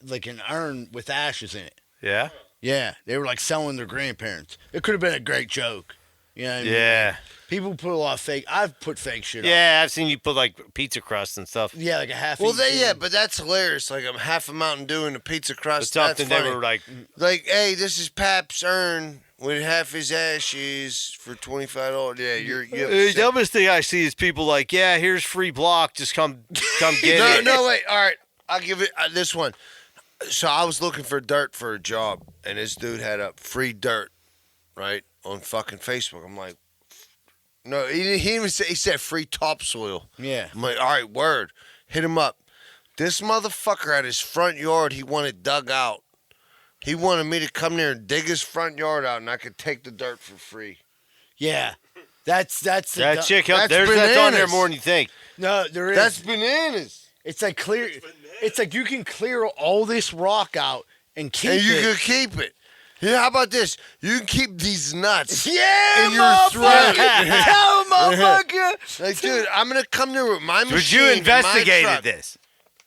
like an urn with ashes in it. Yeah? Yeah, they were like selling their grandparents. It could have been a great joke. You know what I mean? Yeah. People put a lot of fake. I've put fake shit Yeah, I've seen you put like pizza crust and stuff. Yeah, like a half. Well, but that's hilarious. Like I'm half a Mountain Dew and a pizza crust. But That's something funny. they were like, hey, this is Pap's urn with half his ashes for $25. Yeah, the dumbest thing I see is people like, yeah, here's free block. Just come get it. No, wait. All right, I'll give it this one. So I was looking for dirt for a job, and this dude had a free dirt, right, on fucking Facebook. I'm like, no, he didn't even say. He said free topsoil. Yeah. I'm like, all right, word. Hit him up. This motherfucker at his front yard, he wanted dug out. He wanted me to come there and dig his front yard out, and I could take the dirt for free. Yeah, that's that chick. That's on there more than you think. No, there is. That's bananas. It's like clear. It's like you can clear all this rock out and keep it. And you can keep it. Yeah, how about this? You can keep these nuts in your throat. Tell motherfucker. Like, dude, I'm gonna come there with my machine. But you investigated my truck. this.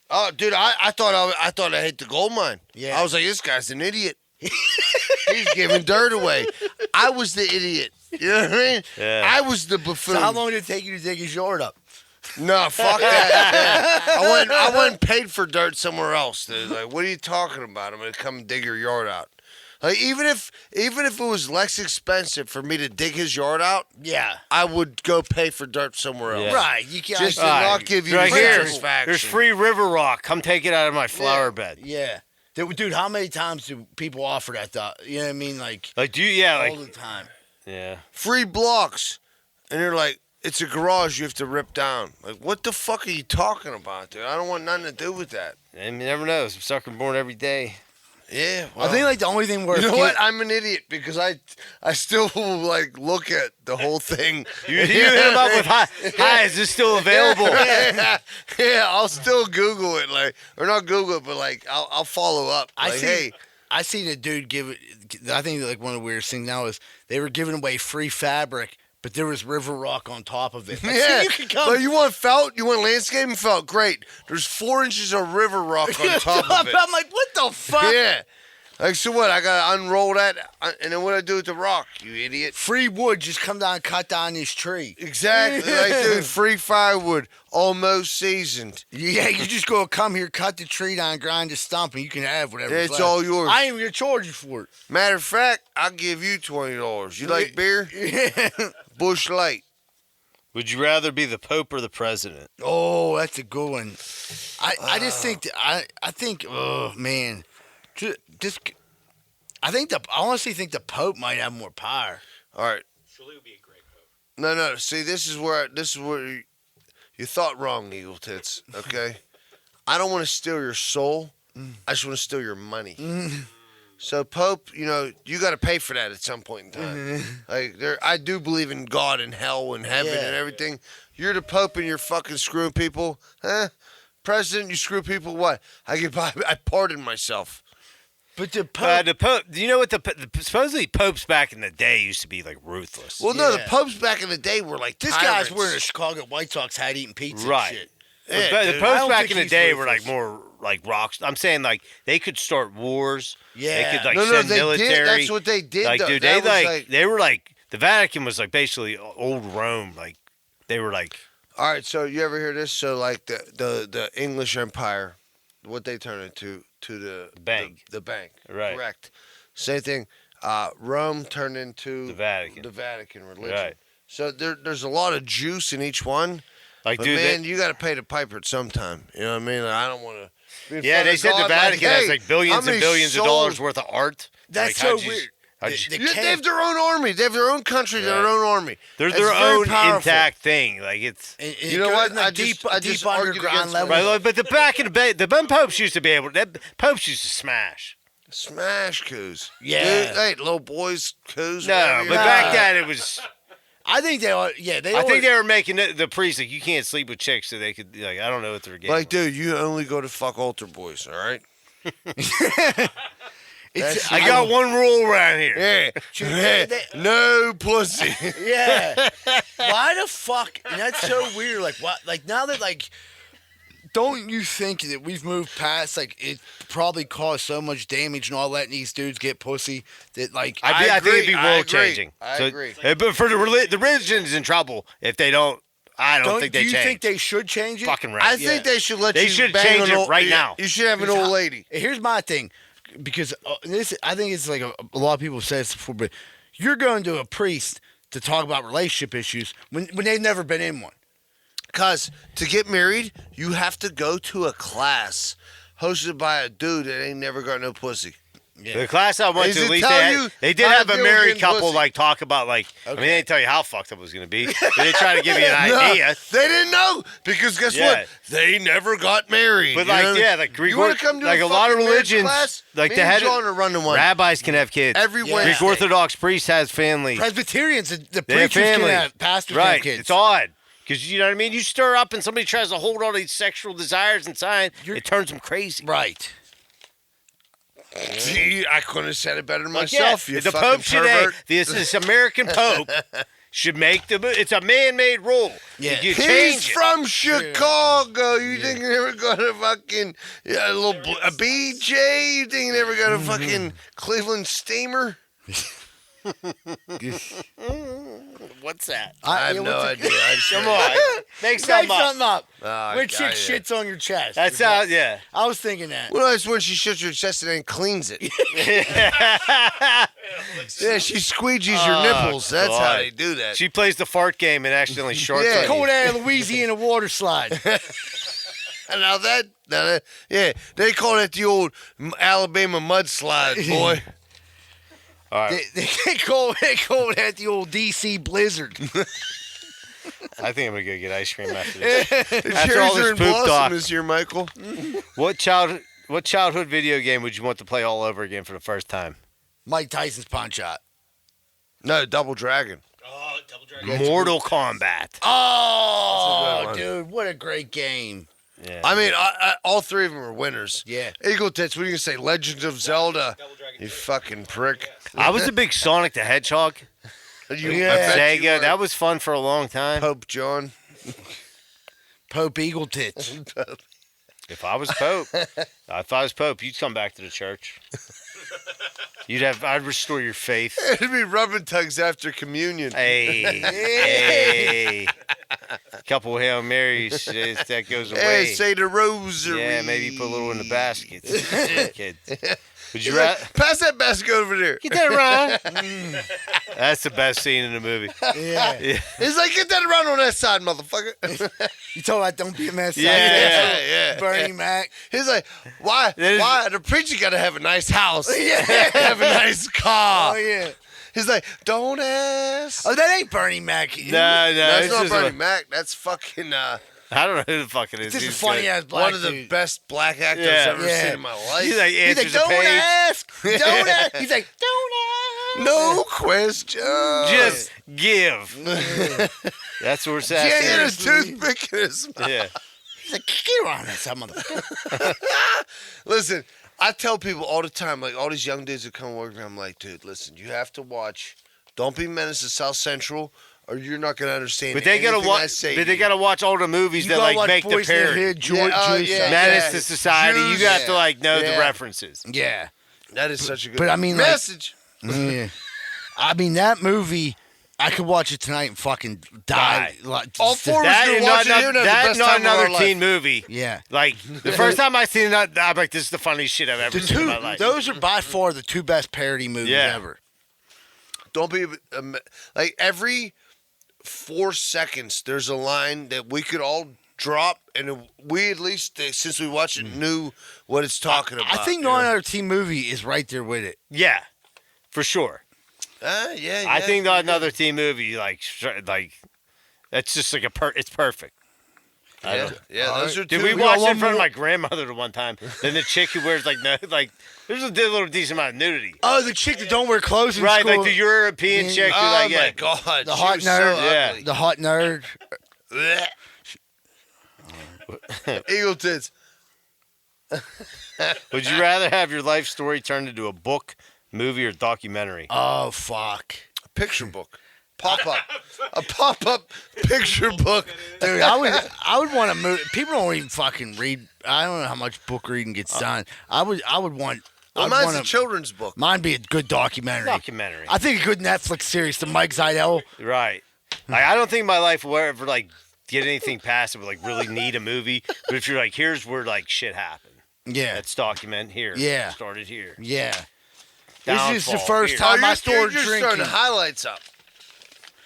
Oh, dude, I thought I hit the gold mine. Yeah. I was like, this guy's an idiot. He's giving dirt away. I was the idiot. You know what I mean? Yeah. I was the buffoon. So how long did it take you to dig his yard up? No, fuck that. I went paid for dirt somewhere else. Dude. Like, what are you talking about? I'm gonna come dig your yard out. Like, even if it was less expensive for me to dig his yard out, Yeah. I would go pay for dirt somewhere else. Yeah. Right. You can't. Just to not give you Right the here, satisfaction. there's free river rock. Come take it out of my flower bed. Yeah. Dude, how many times do people offer that? You know what I mean? Like do you? Yeah, all like the time. yeah. Free blocks, and you're like, it's a garage you have to rip down. Like, what the fuck are you talking about, dude? I don't want nothing to do with that. And you never know. Some sucker born every day. Yeah, I think like the only thing worth. You know what? I'm an idiot because I still like look at the whole thing. You hit him up with hi, is this still available? Yeah, I'll still Google it, like, or not Google it, but like I'll follow up. Like, hey, I seen a dude give it. I think like one of the weirdest things now is they were giving away free fabric, but there was river rock on top of it. Like, yeah, so you could come. like, you want felt? You want landscaping felt? Great. There's 4 inches of river rock on top of it. I'm like, what the fuck? Yeah. Like, so what? I gotta unroll that, and then what do I do with the rock? You idiot. Free wood, just come down and cut down this tree. Exactly. Like, dude, free firewood, almost seasoned. Yeah, you just go come here, cut the tree down, grind the stump, and you can have whatever. Yeah, it's left. all yours. I ain't even gonna charge you for it. Matter of fact, I'll give you $20. You like beer? Yeah. Bush Light. Would you rather be the Pope or the President? Oh, that's a good one. I just think that, I think, oh man, just I honestly think the Pope might have more power. All right. Surely would be a great Pope. No. See, this is where you thought wrong, Eagle Tits. Okay. I don't want to steal your soul. I just want to steal your money. So Pope, you got to pay for that at some point in time. Like, I do believe in God and hell and heaven and everything. You're the Pope and you're fucking screwing people, huh? President, you screw people. What? I pardon myself. But the Pope, you know what? Supposedly popes back in the day used to be like ruthless. Well, no, the popes back in the day were like this tyrants. guy's wearing a Chicago White Sox hat, eating pizza. Right. And shit. The dude, popes back in the day were like more like rocks. I'm saying like they could start wars. Yeah. They could like No, send they military. did. That's what they did. Like, though. dude, That they was they were like the Vatican was like basically old Rome. Like they were like. All right, so you ever hear this? So like the English Empire, what they turned into to the bank. The bank. Right. Correct. Same thing. Rome turned into The Vatican. The Vatican religion. Right. So there's a lot of juice in each one. Like, but dude, man, you got to pay the piper at some time. You know what I mean? Like, I don't want to. Yeah, they said the Vatican has like billions and billions of dollars worth. worth of art. That's like, so weird. They have their own army. They have their own country. Right. Their own army. They're It's their very own powerful. intact thing. Like it's. You know what? I just argued against level. Right, like, but the back in the day, the popes used to be able. The popes used to smash. Smash coups. Yeah. Dude, hey, little boys coups. No, whatever but you back want. then it was. I think they are. Yeah, I think they were making the priests like you can't sleep with chicks, so they could like I don't know what they're getting. Like, dude, you only go to fuck altar boys, all right? I got one rule around here. Yeah. No pussy. Yeah. Why the fuck? And that's so weird. Like, what? Like, now that, like, don't you think that we've moved past, like, it probably caused so much damage and all letting these dudes get pussy that, like, I think it'd be I world changing. I agree. But for the religion's in trouble if they don't. I don't think they do you change. think they should change it? Fucking right. I think they should let They you should bang change an it old, right now. You should have an old lady. Here's my thing, because I think it's like a lot of people have said this before, but you're going to a priest to talk about relationship issues when they've never been in one. Because to get married, you have to go to a class hosted by a dude that ain't never got no pussy. Yeah. The class I went Does to, it at least tell they you did how have to a deal with married getting couple pussy? like talk about like. I mean, they didn't tell you how fucked up it was going to be. But they try to give you an No, idea. they didn't know because guess Yeah. what? They never got married. But you like, know? yeah, like Greek, you want to come to like a lot of fucking marriage religions, class? like Me the and head John are running one. rabbis can have kids. Every Greek Wednesday. Orthodox priest has family. Presbyterians, the They have preachers can families. have pastors right. have kids. It's odd. Because, you know what I mean? You stir up and somebody tries to hold all these sexual desires inside, it turns them crazy. Right. Gee, I couldn't have said it better Like, myself. yeah, You the fucking Pope should, pervert. this American Pope should make it's a man-made rule. Yeah. You He's change it. from Chicago. You think you never got a fucking a BJ? You think you never got a fucking Cleveland steamer? What's that? I have no idea. I just Come on. Make something up. When chick shits on your chest. That's how, yeah. I was thinking that. Well, that's when she shits your chest and then cleans it. Yeah, she squeegees your nipples. That's how they do that. She plays the fart game and accidentally shorts on you. Cold air Louisiana water slide. And now that, yeah, they call that the old Alabama mudslide, boy. All right. They call that the old DC blizzard. I think I'm going to go get ice cream after this. The After cherries all are this in poop blossom talk. this year, Michael. What childhood video game would you want to play all over again for the first time? Mike Tyson's Pawn Shop. No, Double Dragon. Oh, Double Dragon. Mortal Kombat. Oh, That's a good one. dude, what a great game. Yeah. I mean, all three of them are winners. Yeah. Eagle Tits, what are you going to say? Legends of Zelda. You fucking prick. I was a big Sonic the Hedgehog. Sega. That was fun for a long time. Pope John. Pope Eagle Tits. If I was Pope, you'd come back to the church. I'd restore your faith. It'd be rubbing tugs after communion. Hey. Couple Hail Marys, that goes away. Hey, say the rosary. Yeah, maybe put a little in the basket. Kid. Would you pass that basket over there. Get that around. That's the best scene in the movie. Yeah. He's like, get that around on that side, motherfucker. You talking about don't be a mess. Yeah. Bernie Mac. He's like, why? The preacher got to have a nice house. Yeah. Have a nice car. Oh, yeah. He's like, don't ask. Oh, that ain't Bernie Mac. No, That's it's not just Bernie Mac. That's fucking... I don't know who the fuck it is. Just a He's funny good. ass black one of the dude. best black actors I've ever seen in my life. He's like, He's like, answers a don't page. ask. Don't ask. He's like, don't ask. No question. Just give. That's what we're saying. Yeah, get his toothpick in his mouth. Yeah. He's like, get around that motherfucker. Listen, I tell people all the time, like all these young dudes that come work, and I'm like, dude, listen, you have to watch. Don't be Menace to South Central, or you're not gonna understand. But they gotta watch. But they gotta watch all the movies that like make the parody. Menace to Society. You got to like know the references. Yeah, that is such a good. But I mean, message. Yeah. I mean that movie. I could watch it tonight and fucking die. Like, all four of us could watch it here and have the best not time of our another life. teen movie. Yeah. Like the first time I seen it, I'm like, this is the funniest shit I've ever seen in my life. Those are by far the two best parody movies ever. Don't be like every 4 seconds. There's a line that we could all drop, and we at least since we watched it knew what it's talking about. I think no other teen movie is right there with it. Yeah, for sure. Yeah. I think not another teen movie like that's just like it's perfect. Yeah, those are Did two. we watch it in front of my grandmother the one time? Then the chick who wears there's a little decent amount of nudity. Oh, the chick that don't wear clothes in Right, school. like the European chick who Oh my god, the she hot was nerd. so ugly. The hot nerd. Eagle tits. Would you rather have your life story turned into a book, movie, or documentary? Oh fuck! A picture book. A pop-up picture book. Dude, I would want to move. People don't even fucking read. I don't know how much book reading gets done. I would want. Well, mine's a children's book. Mine be a good documentary. I think a good Netflix series, the Mike Zidell. Right. Like I don't think my life will ever like get anything past it would like really need a movie. But if you're like, here's where like shit happened. Yeah. Let's document here. Yeah. Started here. Yeah. Downfall This is the first here. time I started you're drinking. starting highlights up.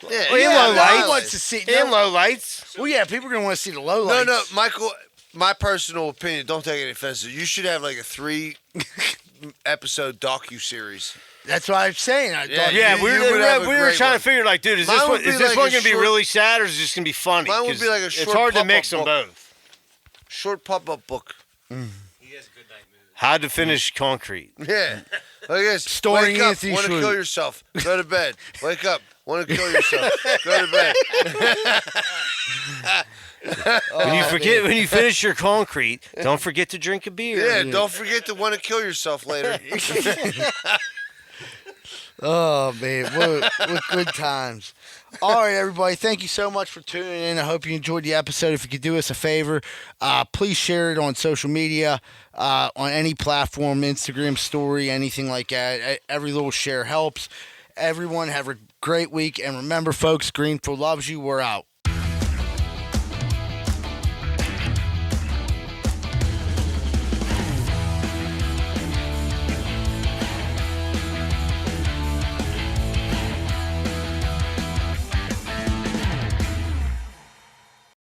Yeah, Well, in low lights. Wants to see, In low lights. Well, yeah, people are gonna want to see the low lights. No, Michael. My personal opinion. Don't take any offense. You should have like a 3-episode docu-series. That's what I'm saying. I thought Yeah, you we would have a were great trying one. to figure like, dude, is Mine this would one, be is this like one a gonna be short- really sad or is this gonna be funny? Mine would 'Cause be like a it's short hard to pop-up mix them book. both. Short pop-up book. How to finish concrete. Yeah. Like this. Storing Wake up. Anthony Want to Schultz. kill yourself. Go to bed. Wake up. Want to kill yourself. Go to bed. When you finish your concrete, don't forget to drink a beer. Yeah, don't forget to want to kill yourself later. Oh man, what good times. All right, everybody, thank you so much for tuning in. I hope you enjoyed the episode. If you could do us a favor, please share it on social media, on any platform, Instagram story, anything like that. Every little share helps. Everyone have a great week. And remember, folks, Greenfield loves you. We're out.